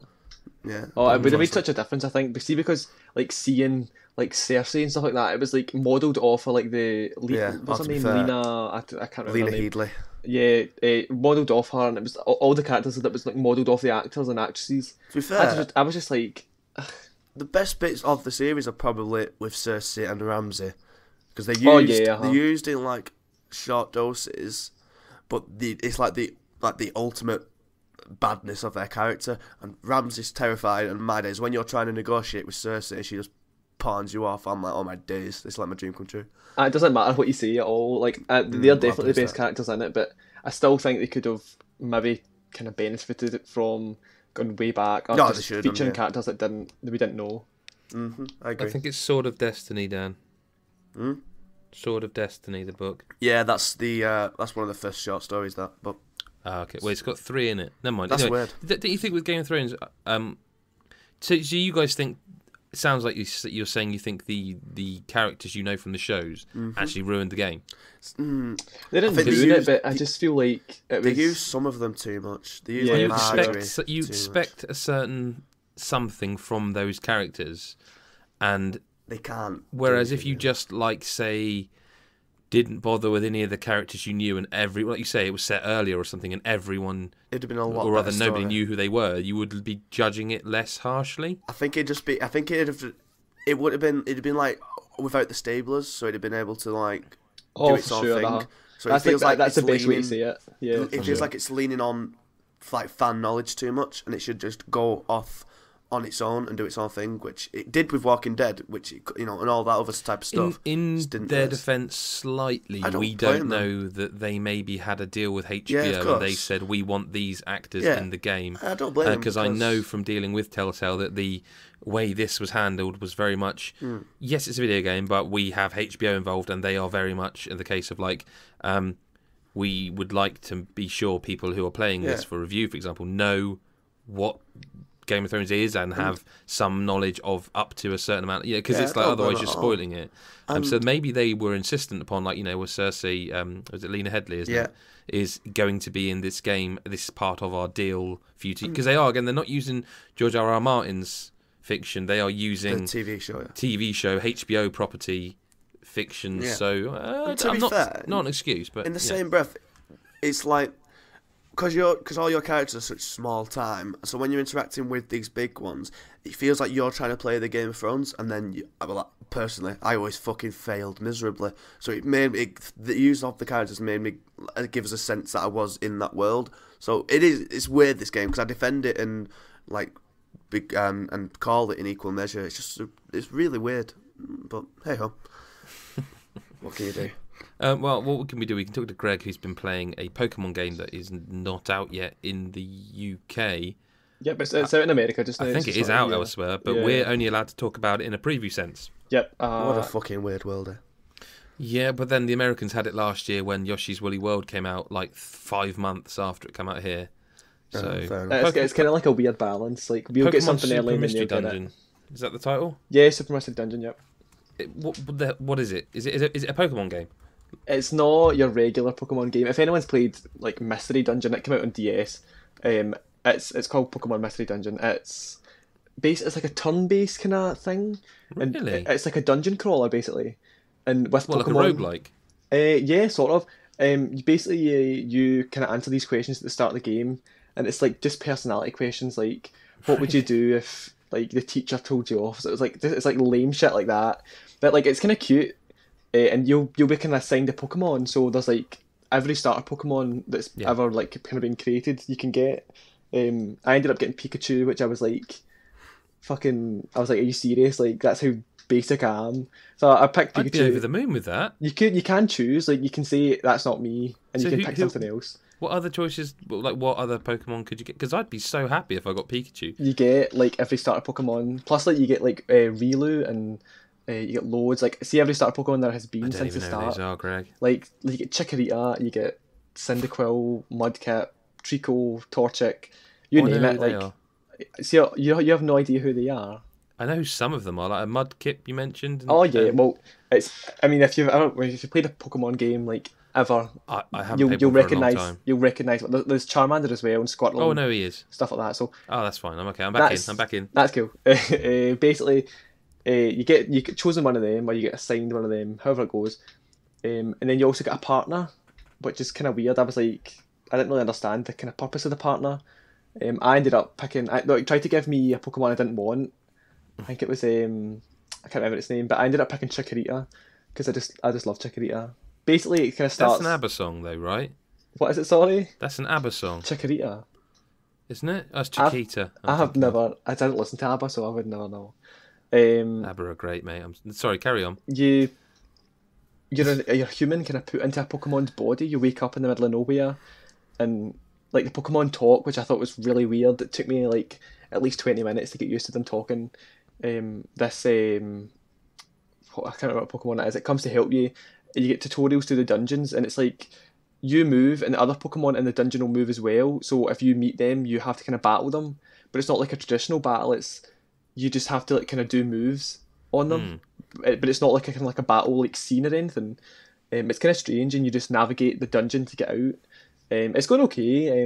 Yeah. Oh, it would have made such a difference, I think. But see, because like seeing like Cersei and stuff like that, it was like modelled off of like the what's her name? Lena. I can't remember. Lena her name. Headey. Yeah, modelled off her, and it was all the characters that was like modelled off the actors and actresses. To be fair, I was just like. The best bits of the series are probably with Cersei and Ramsay, because they used in like short doses, but it's like the ultimate badness of their character. And Ramsay's terrified, and my days when you're trying to negotiate with Cersei, she just pawns you off. I'm like, oh my days, this is like my dream come true. It doesn't matter what you say at all. Like they're definitely the best characters in it, but I still think they could have maybe kind of benefited from going way back, or just featuring characters that we didn't know. I agree. I think it's Sword of Destiny, Dan. Sword of Destiny, the book. Yeah, that's that's one of the first short stories. That book. Okay. Well, it's got 3 in it. Never mind. That's anyway, weird. Do you think with Game of Thrones? So you guys think? It sounds like you're saying you think the characters you know from the shows actually ruined the game. They didn't ruin it, but I just feel like they use some of them too much. They use you expect a certain something from those characters, and they can't. Whereas if you just like say didn't bother with any of the characters you knew, and like you say it was set earlier or something, and everyone it'd have been a lot, or rather nobody knew who they were, you would be judging it less harshly. I think it'd have been like without the stablers, so it'd have been able to like do its own thing. So it feels like that's the best way to say it. Yeah, it feels like it's leaning on like fan knowledge too much, and it should just go off on its own and do its own thing, which it did with Walking Dead, which and all that other type of stuff. In their defence, slightly, we don't know that they maybe had a deal with HBO and they said we want these actors in the game. I don't blame them because I know from dealing with Telltale that the way this was handled was very much yes, it's a video game, but we have HBO involved, and they are very much in the case of like. We would like to be sure people who are playing this for review, for example, know what Game of Thrones is and have some knowledge of up to a certain amount. Because it's like otherwise you're spoiling it. So maybe they were insistent upon, like, with Cersei, was it Lena Headey, isn't it? Is going to be in this game, this part of our deal for you to... Because they are, again, they're not using George R.R. Martin's fiction. They are using... the TV show. TV show, HBO property... fiction, so to be fair, not an excuse, but in the same breath, it's like because all your characters are such small time, so when you're interacting with these big ones, it feels like you're trying to play the Game of Thrones, and then personally, I always fucking failed miserably. So it made the use of the characters made me give us a sense that I was in that world. So it's weird, this game, because I defend it and like and call it in equal measure. It's really weird, but hey ho. What can you do? Well, what can we do? We can talk to Greg, who's been playing a Pokemon game that is not out yet in the UK. Yeah, but it's out in America just now. I think it is out elsewhere, but we're only allowed to talk about it in a preview sense. Yep. What a fucking weird world, eh? Yeah, but then the Americans had it last year when Yoshi's Woolly World came out, like 5 months after it came out here. So it's kind of like a weird balance. Like we'll Pokemon get something Super early and then Mystery you'll get Dungeon. it. Is that the title? Yeah, Super Mystery Dungeon. Yep. What is it? Is it a Pokemon game? It's not your regular Pokemon game. If anyone's played like Mystery Dungeon, it came out on DS. It's called Pokemon Mystery Dungeon. It's like a turn-based kind of thing. And Really? it's like a dungeon crawler basically. And with Well, Pokemon, like a roguelike? yeah, sort of. You kind of answer these questions at the start of the game, and it's like just personality questions, like what would you do if like the teacher told you off? So it's like lame shit like that, but like it's kind of cute, and you'll be kind of assigned a Pokemon. So there's like every starter Pokemon that's ever like kind of been created, you can get. I ended up getting Pikachu, which I was like, I was like, are you serious? Like that's how basic I am. So I picked Pikachu. I'd be over the moon with that. You can choose, like you can say that's not me, and so you can pick something else. What other choices? Like what other Pokemon could you get? Because I'd be so happy if I got Pikachu. You get like every starter Pokemon, plus like you get like Riolu, and you get loads. Like see every starter Pokemon there has been since the start. I don't even know who these are, Greg. Like you get Chikorita, you get Cyndaquil, Mudkip, Treecko, Torchic, you name it. Like see, you have no idea who they are. I know who some of them are, like a Mudkip you mentioned. Oh yeah, well, I mean, if you played a Pokemon game like ever, I haven't. You'll recognize. You'll recognize. There's Charmander as well and Squirtle. Oh no, he is stuff like that. So that's fine. I'm okay. I'm back in. That's cool. Basically, you get chosen one of them, or you get assigned one of them, however it goes, and then you also get a partner, which is kind of weird. I was like, I didn't really understand the kind of purpose of the partner. I ended up picking. It tried to give me a Pokemon I didn't want. I think it was I can't remember its name, but I ended up picking Chikorita because I just love Chikorita. Basically, it kind of starts. That's an ABBA song, though, right? What is it? Sorry. That's an ABBA song. Chikorita. Isn't it? That's Chiquita. I didn't listen to ABBA, so I would never know. ABBA are great, mate. I'm sorry. Carry on. You're human, kind of put into a Pokemon's body. You wake up in the middle of nowhere, and like the Pokemon talk, which I thought was really weird. It took me like at least 20 minutes to get used to them talking. I can't remember what Pokemon it is. It comes to help you. You get tutorials through the dungeons, and it's like you move, and the other Pokemon in the dungeon will move as well. So if you meet them, you have to kind of battle them. But it's not like a traditional battle. It's you just have to like kind of do moves on them. But it's not like a kind of like a battle like scene or anything. It's kind of strange, and you just navigate the dungeon to get out. It's going okay.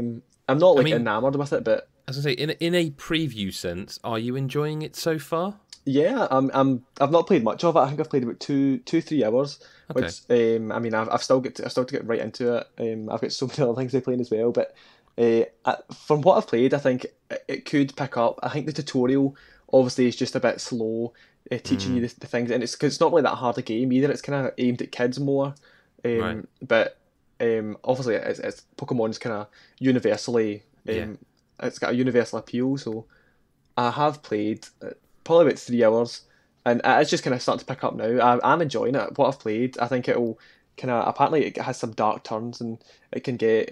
I'm not enamored with it, but. As I say, in a preview sense, are you enjoying it so far? Yeah, I've not played much of it. I think I've played about 2-3 hours. Okay. Which I mean, I've still got to get right into it. I've got so many other things to play as well. But from what I've played, I think it could pick up. I think the tutorial obviously is just a bit slow, teaching you the things, and it's because it's not really that hard a game either. It's kind of aimed at kids more. Right. But obviously, it's Pokemon's kind of universally. It's got a universal appeal, so I have played probably about 3 hours, and it's just kind of starting to pick up now. I'm enjoying it. What I've played, I think it'll kind of apparently it has some dark turns, and it can get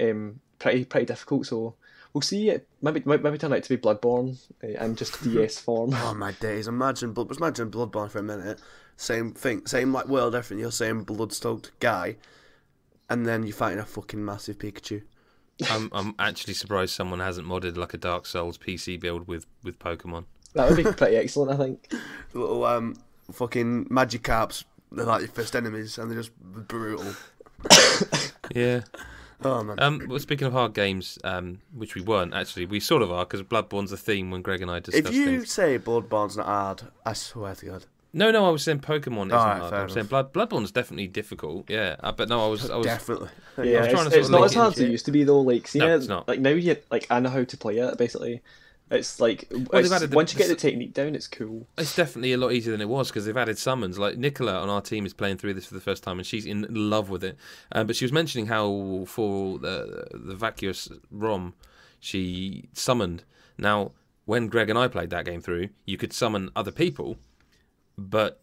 pretty difficult. So we'll see. It maybe turn out to be Bloodborne in just DS form. Oh my days! Imagine Bloodborne for a minute. Same thing, same like world, everything. You're saying blood-stoked guy, and then you're fighting a fucking massive Pikachu. I'm actually surprised someone hasn't modded like a Dark Souls PC build with Pokemon. That would be pretty excellent, I think. The little fucking Magikarps, they're like your first enemies, and they're just brutal. Yeah. Oh man. Well, speaking of hard games, which we weren't actually, we sort of are because Bloodborne's a theme when Greg and I discuss things. If you say Bloodborne's not hard, I swear to God. No, I was saying Pokemon isn't hard. I'm saying Bloodborne's definitely difficult. Yeah, but no, I was definitely. Yeah, I was trying it's not as hard as it used to be though. Like, see, no, it's not. Like now I know how to play it. Basically, it's like once you get the technique down, it's cool. It's definitely a lot easier than it was because they've added summons. Like Nicola on our team is playing through this for the first time, and she's in love with it. But she was mentioning how for the vacuous ROM, she summoned. Now, when Greg and I played that game through, you could summon other people. But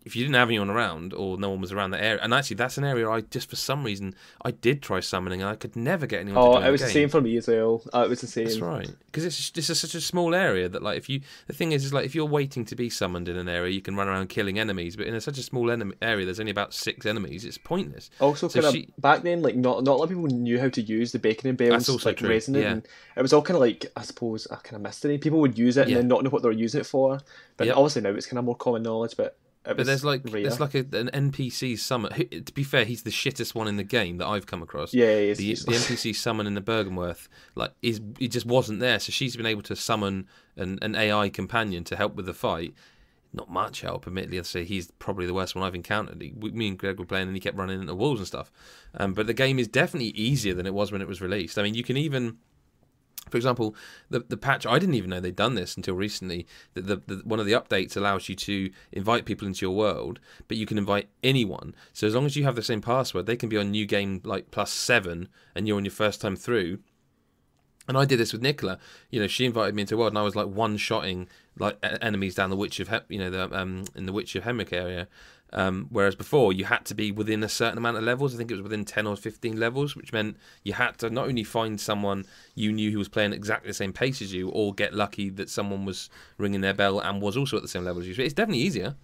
if you didn't have anyone around or no one was around that area, and actually that's an area I just for some reason I did try summoning and I could never get anyone to join it was the same for me as well. It was the same. That's right, because it's such a small area that like the thing is like if you're waiting to be summoned in an area, you can run around killing enemies, but in such a small area there's only about 6 enemies. It's pointless. Also, so back then, like not a lot of people knew how to use the beckoning bells. That's also like true. Resonant, yeah. And it was all kind of like, I suppose, a kind of mystery. People would use it and then not know what they were using it for. But obviously now it's kind of more common knowledge. But But there's like rare. an NPC summon. To be fair, he's the shittest one in the game that I've come across. Yeah, he is the NPC summon in the Bergenworth, like, he just wasn't there. So she's been able to summon an AI companion to help with the fight. Not much help, admittedly. I'd say he's probably the worst one I've encountered. Me and Greg were playing, and he kept running into walls and stuff. But the game is definitely easier than it was when it was released. I mean, you can even, for example, the patch, I didn't even know they'd done this until recently. The one of the updates allows you to invite people into your world, but you can invite anyone. So as long as you have the same password, they can be on New Game like +7, and you're on your first time through. And I did this with Nicola. You know, she invited me into a world, and I was like one-shotting like enemies down the Witch of in the Witch of Hemwick area. Whereas before, you had to be within a certain amount of levels. I think it was within 10 or 15 levels, which meant you had to not only find someone you knew who was playing exactly the same pace as you, or get lucky that someone was ringing their bell and was also at the same level as you. So it's definitely easier.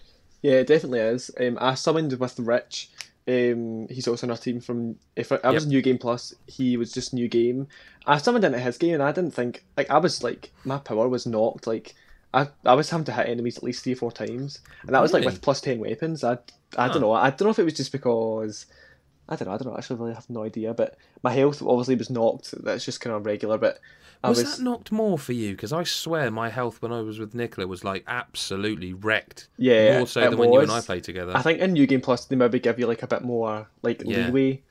Yeah, it definitely is. I summoned with Rich. He's also on our team from. I was New Game Plus, he was just New Game. I summoned into his game, and I didn't think, like, I was like, my power was knocked. Like, I was having to hit enemies at least 3 or 4 times, and that was like with +10 weapons. I don't know. I don't know if it was just because I don't know. I actually really have no idea. But my health obviously was knocked. That's just kind of regular. But was that knocked more for you? Because I swear my health when I was with Nicola was like absolutely wrecked. Yeah, more so than when you and I played together. I think in New Game Plus they maybe give you like a bit more like leeway.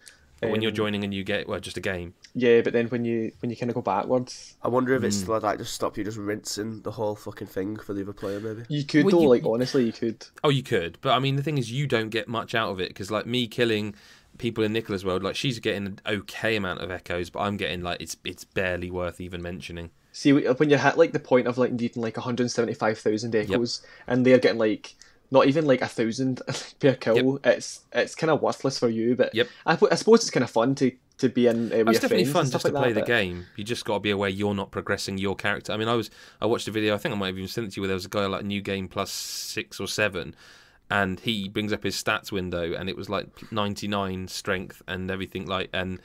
When you're joining a new game, well, just a game. Yeah, but then when you kind of go backwards, I wonder if it's like just stop you just rinsing the whole fucking thing for the other player. Maybe you could honestly you could. Oh, you could, but I mean the thing is you don't get much out of it because like me killing people in Nicola's world, like she's getting an okay amount of echoes, but I'm getting like it's barely worth even mentioning. See, when you hit like the point of like needing like 175,000 echoes, and they're getting like not even like 1,000 per kill, it's kind of worthless for you. But I suppose it's kind of fun to be in. It's definitely fun just to play the game. You just got to be aware you're not progressing your character. I mean, I watched a video. I think I might have even sent it to you where there was a guy like New Game +6 or 7. And he brings up his stats window, and it was like 99 strength and everything. Like, and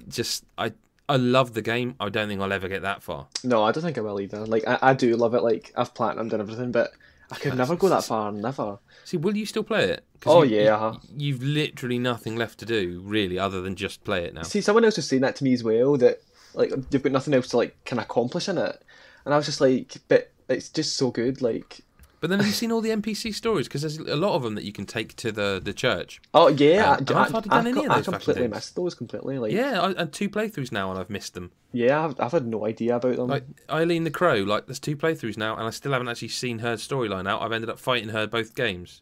just I love the game. I don't think I'll ever get that far. No, I don't think I will either. Like, I do love it. Like, I've platinumed and everything, but I could never go that far. Never. See, will you still play it? Oh yeah. You've literally nothing left to do, really, other than just play it now. See, someone else was saying that to me as well. That like you've got nothing else to like can accomplish in it, and I was just like, but it's just so good. Like. But then have you seen all the NPC stories? Because there's a lot of them that you can take to the church. Oh yeah, I've hardly done any of those. I completely missed those completely. Like I had 2 playthroughs now, and I've missed them. Yeah, I've had no idea about them. Like Eileen the Crow, like there's 2 playthroughs now, and I still haven't actually seen her storyline out. I've ended up fighting her both games.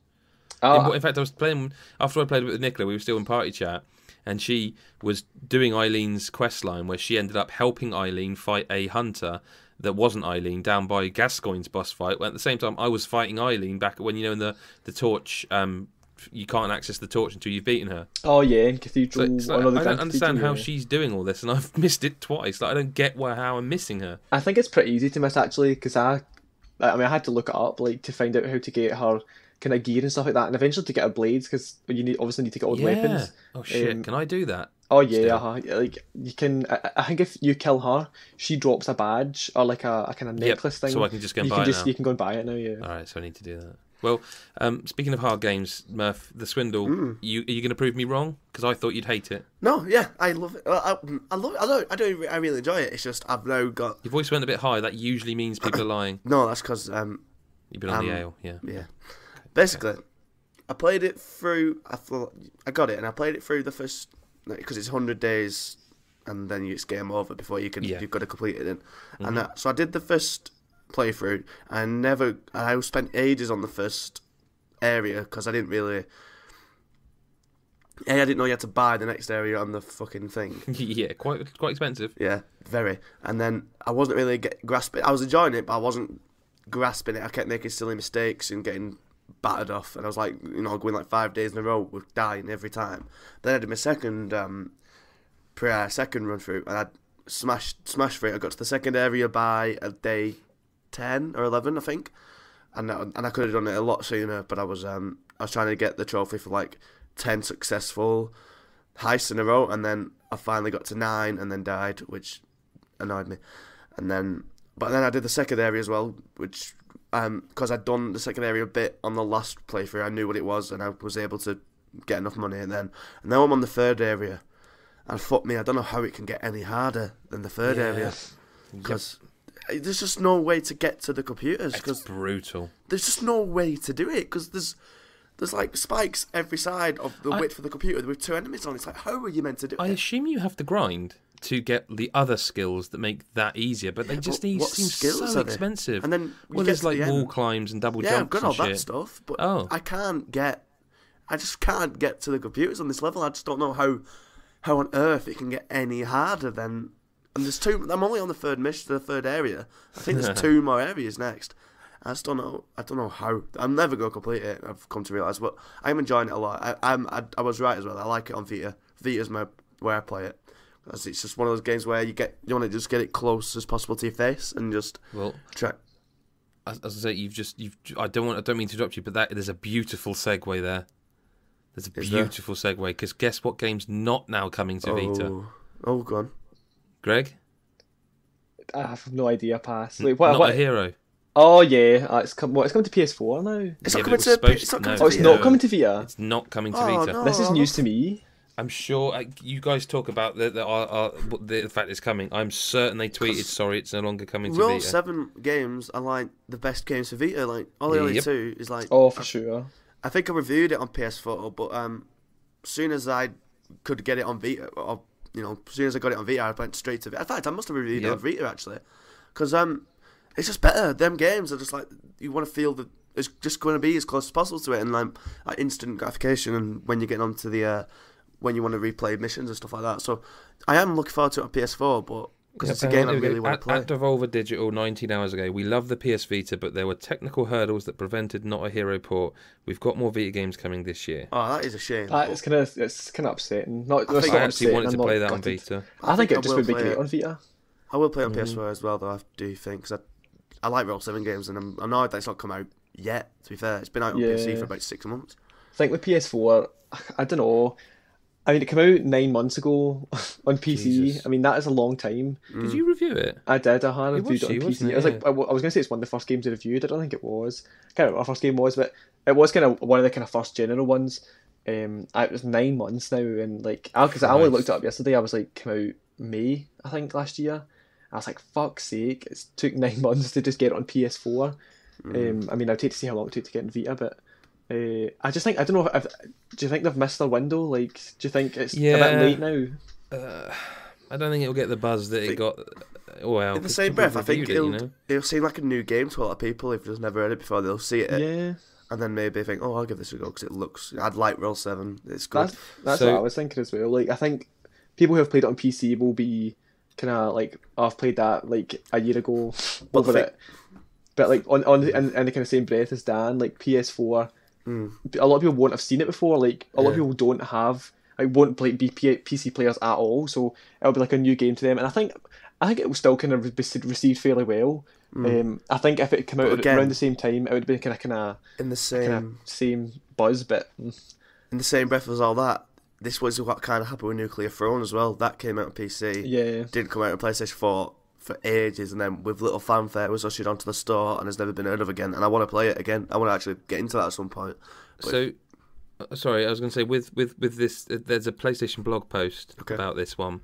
Oh, in fact, I was playing after I played with Nicola. We were still in party chat, and she was doing Eileen's quest line where she ended up helping Eileen fight a hunter that wasn't Eileen down by Gascoigne's boss fight. When at the same time I was fighting Eileen back when in the torch. You can't access the torch until you've beaten her. Oh yeah, in Cathedral. So I don't understand how she's doing all this, and I've missed it twice. Like I don't get how I'm missing her. I think it's pretty easy to miss actually, because I had to look it up like to find out how to get her kind of gear and stuff like that, and eventually to get her blades because you obviously need to get all the weapons. Oh shit! Can I do that? Oh yeah, like you can. I think if you kill her, she drops a badge or like a kind of necklace thing. So I can just go and buy it now. You can go and buy it now. Yeah. All right, so I need to do that. Well, speaking of hard games, Murph, the Swindle. Are you going to prove me wrong? Because I thought you'd hate it. No, yeah, I love it. I love it. I really enjoy it. It's just I've now got. Your voice went a bit high. That usually means people are lying. No, that's because you've been on the ale. Yeah. Yeah. Basically, I played it through. I got it, and I played it through the first because it's 100 days, and then it's game over before you can. You've got to complete it. And so I did the first playthrough. I spent ages on the first area because I didn't really. I didn't know you had to buy the next area on the fucking thing. Yeah, quite expensive. Yeah, very. And then I wasn't really grasping. I was enjoying it, but I wasn't grasping it. I kept making silly mistakes and getting battered off, and I was like, going like 5 days in a row with dying every time. Then I did my second run through, and I smashed through it. I got to the second area by a day 10 or 11, I think, and I could have done it a lot sooner, but I was trying to get the trophy for like 10 successful heists in a row, and then I finally got to 9 and then died, which annoyed me. But then I did the second area as well, which because I'd done the second area a bit on the last playthrough. I knew what it was, and I was able to get enough money. And now I'm on the third area, and fuck me, I don't know how it can get any harder than the third area, because there's just no way to get to the computers. It's brutal. There's just no way to do it, because there's like spikes every side of the width of the computer with 2 enemies on. It's like, how are you meant to do it? I assume you have to grind to get the other skills that make that easier, but they just seem so expensive. And then there's like wall climbs and double jumps. Yeah, I've got all that that stuff, but I just can't get to the computers on this level. I just don't know how on earth it can get any harder than. And there's 2. I'm only on the third mission, the third area. I think there's 2 more areas next. I just don't know. I don't know how. I'm never going to complete it, I've come to realise, but I'm enjoying it a lot. I was right as well. I like it on Vita. Vita's where I play it. It's just one of those games where you want to just get it close as possible to your face and just try. As I say, I don't mean to interrupt you, but there's a beautiful segue there. There's a beautiful segue, because guess what game's not now coming to Vita? Oh, go on. Greg? I have no idea. Pass. Like, not a hero. Oh yeah, it's coming to PS4 now. It's not coming to. It's not coming to Vita. It's not coming to Vita. No. This is news to me. I'm sure you guys talk about the fact it's coming. I'm certain they tweeted, sorry, it's no longer coming to Vita. Roll 7 games are like the best games for Vita. Like Ollie 2 is like. Oh, for sure. I think I reviewed it on PS4, but as soon as I could get it on Vita, or as soon as I got it on Vita, I went straight to Vita. In fact, I must have reviewed it on Vita actually, because it's just better. Them games are just like, you want to feel that it's just going to be as close as possible to it, and like instant gratification. And when you're getting onto the when you want to replay missions and stuff like that. So I am looking forward to it on PS4, but because it's a game I really want to play. At Devolver Digital 19 hours ago, we love the PS Vita, but there were technical hurdles that prevented Not a Hero port. We've got more Vita games coming this year. Oh, that is a shame. It's kind of upsetting. I actually wanted to play that on Vita. I think it just would be great on Vita. I will play on PS4 as well, though, I do think, because I like Roll 7 games, and I'm annoyed that it's not come out yet, to be fair. It's been out on PC for about 6 months. I think with PS4, I don't know. I mean, it came out 9 months ago on PC. Jesus. I mean, that is a long time. Did you review it? I did. I had reviewed it on PC. It? I was like, I was going to say it's one of the first games I reviewed. I don't think it was. I can't remember what our first game was, but it was kind of one of the kind of first general ones. It was 9 months now, and like, because I only looked it up yesterday. I was like, came out May, I think, last year. I was like, fuck's sake! It took 9 months to just get it on PS4. I mean, I'd take to see how long it took to get in Vita, but. I just think, I don't know, do you think they've missed their window? Like, do you think it's a bit late now? I don't think it'll get the buzz that it got. Well, in the same breath, I think it'll seem like a new game to a lot of people. If they've never heard it before, they'll see it. Yeah. And then maybe think, oh, I'll give this a go, because I'd like Roll 7. It's good. That's what I was thinking as well. Like, I think people who have played it on PC will be kind of like, oh, I've played that like a year ago over it. But like in the kind of same breath as Dan, like PS4. A lot of people won't have seen it before. Like a lot of people won't be PC players at all. So it'll be like a new game to them. And I think it will still kind of be received fairly well. I think if it came out around the same time, it would be kind of in the same buzz. But in the same breath as all that, this was what kind of happened with Nuclear Throne as well. That came out on PC. Yeah, didn't come out on PlayStation 4 for ages, and then with little fanfare it was ushered onto the store and has never been heard of again. And I want to play it again. I want to actually get into that at some point. But so, sorry, I was going to say with this, there's a PlayStation blog post about this one.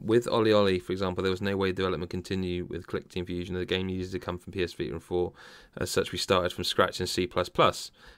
With Ollie, for example, there was no way development continue with Click Team Fusion. The game needed to come from PS Vita and 4. As such, we started from scratch in C++.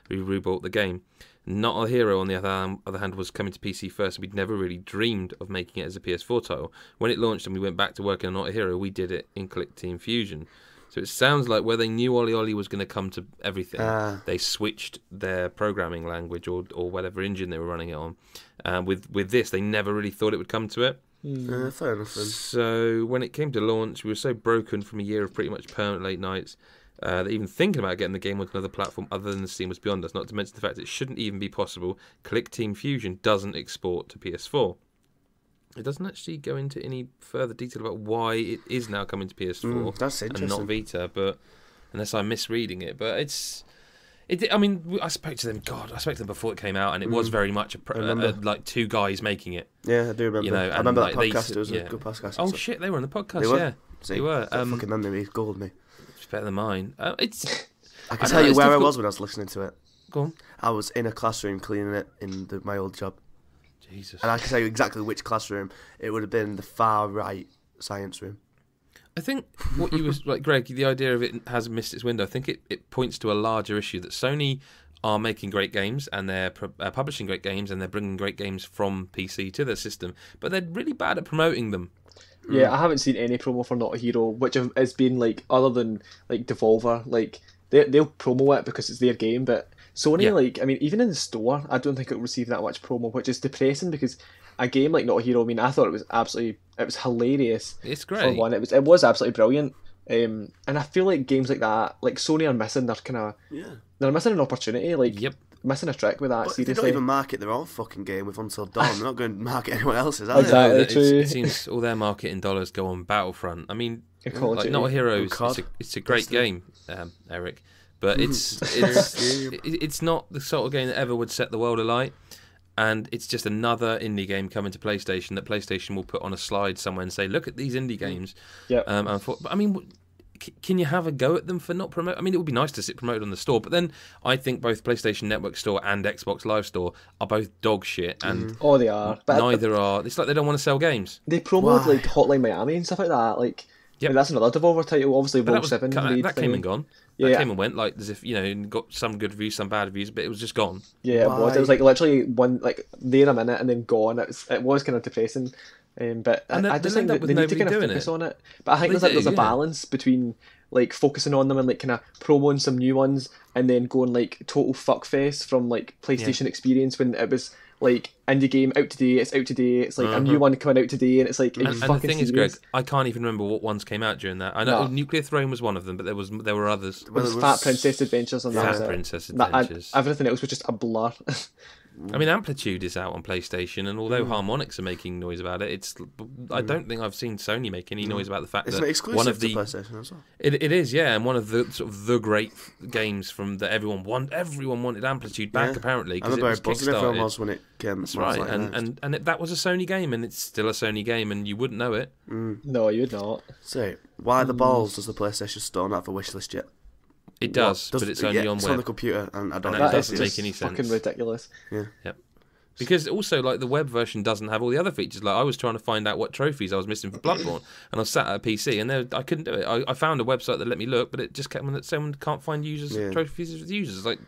We rebuilt the game. Not a Hero, on the other hand, was coming to PC first, and we'd never really dreamed of making it as a PS4 title. When it launched and we went back to working on Not a Hero, we did it in Click Team Fusion. So it sounds like where they knew Ollie was going to come to everything, they switched their programming language or whatever engine they were running it on. With this, they never really thought it would come to it. Fair enough. Then. So when it came to launch, we were so broken from a year of pretty much permanent late nights that even thinking about getting the game onto another platform other than Steam was beyond us, not to mention the fact it shouldn't even be possible. Click Team Fusion doesn't export to PS4. It doesn't actually go into any further detail about why it is now coming to PS4 that's interesting. and not Vita, but unless I'm misreading it. But I mean, I spoke to them. God, I spoke to them before it came out, and it was very much like two guys making it. Yeah, I do remember. You know, I remember that podcast. It was a good podcast. Oh shit, they were on the podcast. They were. See, they were. fucking them, they called me. better than mine. It's. I can tell you where I was when I was listening to it. Go on. I was in a classroom cleaning it in my old job. Jesus. And I can tell you exactly which classroom. It would have been the far right science room. I think what you was like, Greg, the idea of it has missed its window. I think it points to a larger issue that Sony are making great games and they're publishing great games and they're bringing great games from PC to their system, but they're really bad at promoting them. Yeah, I haven't seen any promo for Not a Hero, which has been like, other than like Devolver, like they'll promo it because it's their game, but Sony, like, I mean, even in the store, I don't think it'll receive that much promo, which is depressing because a game like Not a Hero, I mean, I thought it was hilarious. It's great. For one, it was absolutely brilliant. And I feel like games like that, like Sony are missing their kind of, they're missing an opportunity, like missing a trick with that. But seriously, they don't even market their own fucking game with Until Dawn. They're not going to market anyone else's, are exactly, they? It seems all their marketing dollars go on Battlefront. I mean, like Not a Hero, it's a great game, Eric, but it's not the sort of game that ever would set the world alight. And it's just another indie game coming to PlayStation that PlayStation will put on a slide somewhere and say, "Look at these indie games." Yeah. I mean, can you have a go at them for not promote? I mean, it would be nice to see it promoted on the store, but then I think both PlayStation Network Store and Xbox Live Store are both dog shit, and they are. But neither are. It's like they don't want to sell games. They promoted like Hotline Miami and stuff like that. Like, I mean, that's another Devolver title. Obviously, Rogue 7. That came and gone. That came and went, like as if got some good reviews, some bad reviews, but it was just gone. Yeah, it was. It was like literally one like there a minute and then gone. It was kind of depressing. But I just think that they need to kind of focus on it. But I think there's a balance between like focusing on them and like kind of promoting some new ones and then going like total fuckface from like PlayStation experience when it was like indie game out today, it's like a new one coming out today, and it's like and the thing is, Greg, I can't even remember what ones came out during that. I know Nuclear Throne was one of them, but there were others. It was Fat Princess Adventures and Fat Princess Adventures. Everything else was just a blur. I mean, Amplitude is out on PlayStation, and although Harmonix are making noise about it, I don't think I've seen Sony make any noise about the fact that exclusive one of the to PlayStation as well. It is, yeah, and one of the sort of the great games from that everyone wanted Amplitude back apparently. I remember how buzzing everyone was when it came. That's right, and that was a Sony game, and it's still a Sony game, and you wouldn't know it. No, you'd not. So, why the balls does the PlayStation Store not have a wishlist yet? It does, but it's only on it's web. on the computer, and I don't. That doesn't make any sense. Fucking ridiculous. Yeah. Yep. Because also, like, the web version doesn't have all the other features. Like, I was trying to find out what trophies I was missing for Bloodborne, and I was sat at a PC, and I couldn't do it. I found a website that let me look, but it just kept that someone can't find trophies with users. Like,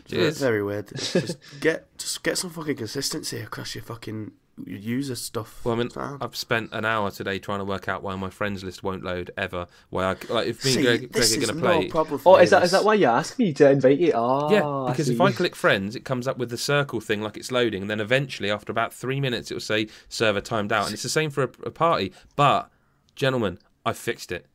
it's very weird. Just get some fucking consistency across your fucking user stuff. Well, I mean, I've spent an hour today trying to work out why my friends list won't load ever. Why if me and Greg are going to play. Is that why you asked me to invite you? Yeah, because if I click friends, it comes up with the circle thing like it's loading, and then eventually, after about 3 minutes, it will say server timed out, and it's the same for a party. But, gentlemen, I fixed it.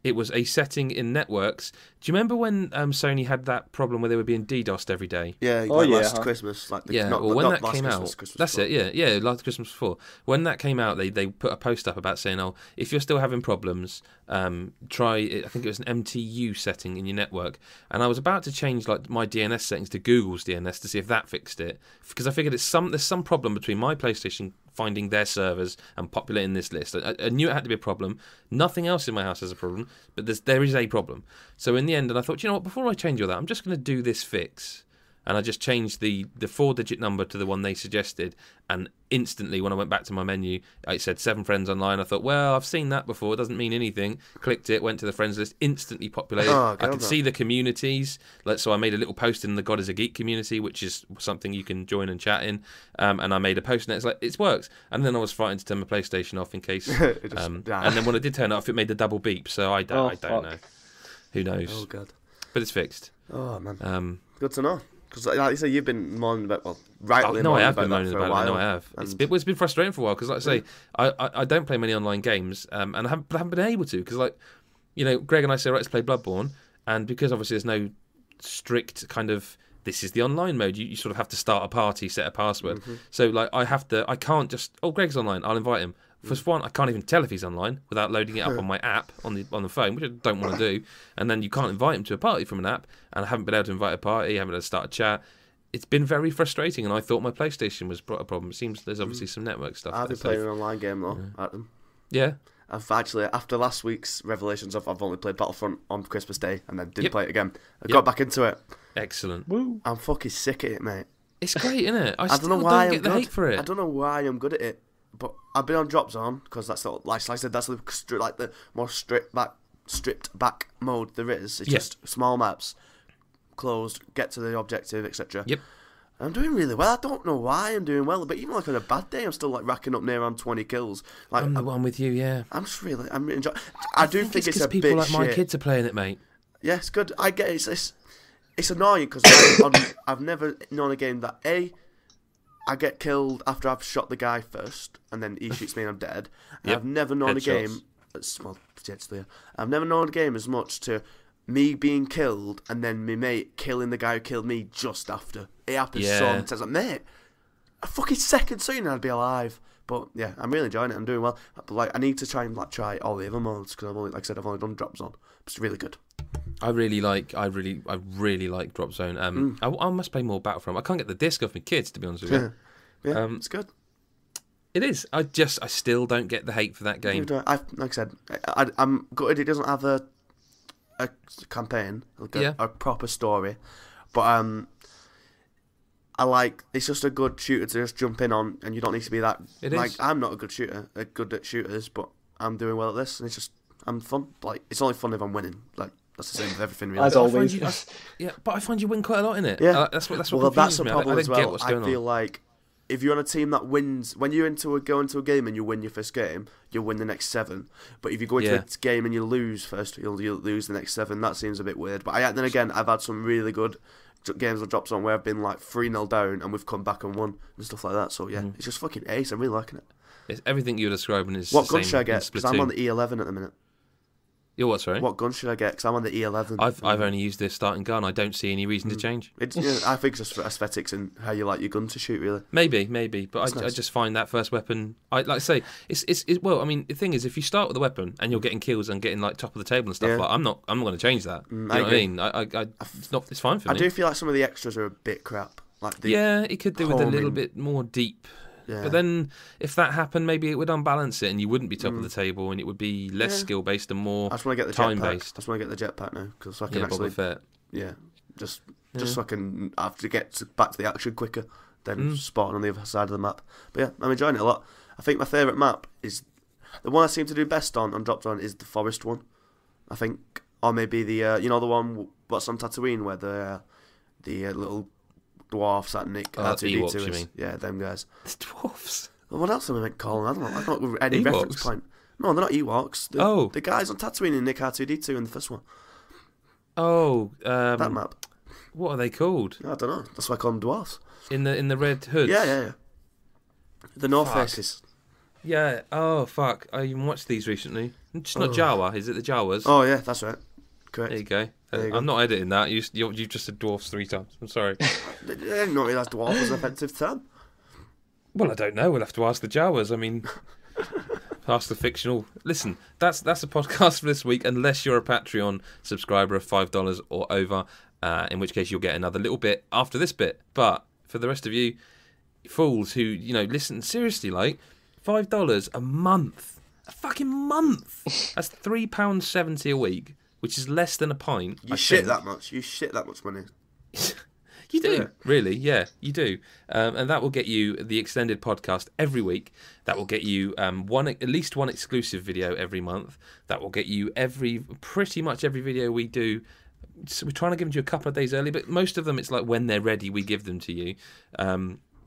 It was a setting in networks. Do you remember when Sony had that problem where they were being DDoSed every day? Yeah, last Christmas. When that came out, that's it. Yeah, last Christmas before. When that came out, they put a post up about saying, "Oh, if you're still having problems, try." I think it was an MTU setting in your network. And I was about to change like my DNS settings to Google's DNS to see if that fixed it, because I figured there's some problem between my PlayStation finding their servers and populating this list. I knew it had to be a problem. Nothing else in my house has a problem, but there is a problem. So in the end, and I thought, you know what, before I change all that, I'm just going to do this fix. And I just changed the 4-digit number to the one they suggested, and instantly when I went back to my menu, it said 7 friends online. I thought, well, I've seen that before, it doesn't mean anything. Clicked it, went to the friends list, instantly populated. I could see the communities, so I made a little post in the God is a Geek community, which is something you can join and chat in, and I made a post, and it's like, it works. And then I was frightened to turn my PlayStation off in case, and then when I did turn it off, it made the double beep, so I don't know. Who knows? Oh, God. But it's fixed. Oh, man. Good to know. Because, like you say, you've been moaning about, rightly moaning about that for a while. No, I have. It's been frustrating for a while, because, like I say, I don't play many online games, and I haven't been able to, because, like, Greg and I say, right, let's play Bloodborne, and because, obviously, there's no strict kind of, this is the online mode, you sort of have to start a party, set a password. So, like, I can't just, Greg's online, I'll invite him. For one, I can't even tell if he's online without loading it up on my app on the phone, which I don't want to do. And then you can't invite him to a party from an app, and I haven't been able to invite a party, haven't been able to start a chat. It's been very frustrating, and I thought my PlayStation was a problem. It seems there's obviously some network stuff. I've been playing an online game though at them. Yeah. I've actually, after last week's revelations of I've only played Battlefront on Christmas Day and then didn't play it again. I got back into it. Excellent. Woo. I'm fucking sick at it, mate. It's great, isn't it? I don't still know why don't get the hate for it. I don't know why I'm good at it, but I've been on Drop Zone because that's the, like I said, that's the more stripped back mode there is. It's just small maps, closed, get to the objective, etc. Yep. I'm doing really well. I don't know why I'm doing well, but even like on a bad day, I'm still like racking up near on 20 kills. Like, I'm the one with you, yeah. I'm just really, I'm enjoying. I do think it's a bit people like shit. my kids are playing it, mate. Yeah, it's good. I get it. It's annoying because I've never known a game that I get killed after I've shot the guy first, and then he shoots me and I'm dead. Yep. I've never known a game. Well, I've never known a game as much to me being killed and then my mate killing the guy who killed me just after. It happens so many times. Like, mate, a fucking second sooner I'd be alive. But yeah, I'm really enjoying it. I'm doing well. But like, I need to try and try all the other modes because I've only done Drop Zone. It's really good. I really like Drop Zone. I must play more Battlefront. I can't get the disc off my kids, to be honest with you. Yeah, it's good. It is. I still don't get the hate for that game. Like I said, I'm gutted it doesn't have a campaign, a proper story. But I like, it's just a good shooter to just jump in on, and you don't need to be that. I'm not a good at shooters, but I'm doing well at this, and it's just, I'm fun. Like, it's only fun if I'm winning. Like, that's the same with everything, really. As always. But I find you win quite a lot in it. Yeah, that's what. Well, that's the problem as well. Get what's going I feel like if you're on a team that wins, when you go into a game and you win your first game, you'll win the next 7. But if you go into a game and you lose first, you'll lose the next 7. That seems a bit weird. But then again, I've had some really good games of Drop Zone where I've been like 3-0 down and we've come back and won and stuff like that. So yeah, it's just fucking ace. I'm really liking it. It's everything you're describing is. What gun should I get? Because I'm on the E11 at the minute. You're what, sorry? What gun should I get? Because I'm on the E11. I've only used this starting gun. I don't see any reason to change. I think it's just for aesthetics and how you like your gun to shoot, really. Maybe, but I just find that first weapon. I like say it's well. I mean, the thing is, if you start with a weapon and you're getting kills and getting like top of the table and stuff, like I'm not going to change that. You know what I mean? It's fine for me. I do feel like some of the extras are a bit crap. Like it could do with a little bit more deep. Yeah. But then, if that happened, maybe it would unbalance it, and you wouldn't be top of the table, and it would be less skill based and more time based. I just want to get the jetpack now because I can actually. Just so I can have to get back to the action quicker than spotting on the other side of the map. But yeah, I'm enjoying it a lot. I think my favourite map is the one I seem to do best on Drop Zone is the forest one. I think, or maybe the the one what's on Tatooine where the little dwarfs that Nick R2D2 is. You mean? Yeah, them guys. It's dwarfs. Well, what else am I meant calling? I don't know any Ewoks. Reference point. No, they're not Ewoks. The guys on Tatooine and Nick R2D2 in the first one. That map. What are they called? I don't know. That's why I call them dwarfs. In the red hoods. Yeah. The North Faces. Yeah. Oh fuck! I even watched these recently. It's not Jawa, is it? The Jawas. Oh yeah, that's right. Correct. There you go. I'm not editing that. You just said dwarfs 3 times. I'm sorry. I didn't know that dwarf was an offensive term. Well, I don't know. We'll have to ask the Jawas. I mean, ask the fictional. Listen, that's a podcast for this week. Unless you're a Patreon subscriber of $5 or over, in which case you'll get another little bit after this bit. But for the rest of you fools who listen seriously, like $5 a month, a fucking month. That's £3.70 a week. Which is less than a pint. You shit that much. You shit that much money. You do, really. Yeah, you do. And that will get you the extended podcast every week. That will get you at least one exclusive video every month. That will get you pretty much every video we do. So we're trying to give them to you a couple of days early, but most of them it's like when they're ready, we give them to you.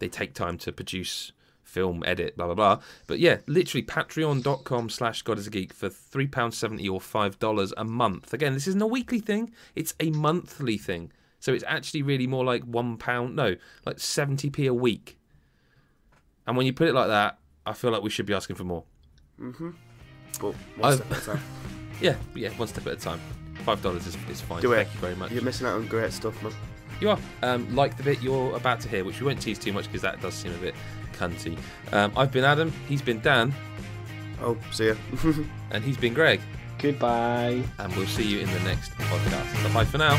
They take time to produce, film, edit, blah blah blah. But yeah, literally patreon.com/GodIsAGeek for £3.70 or $5 a month. Again, this isn't a weekly thing, it's a monthly thing. So it's actually really more like like 70p a week. And when you put it like that, I feel like we should be asking for more. But one step at a time. Yeah, one step at a time. $5 is fine. Do it. Thank you very much. You're missing out on great stuff, man. You are. Like the bit you're about to hear, which we won't tease too much because that does seem a bit cunty. I've been Adam, he's been Dan. Oh, see ya. And he's been Greg. Goodbye. And we'll see you in the next podcast. Bye for now.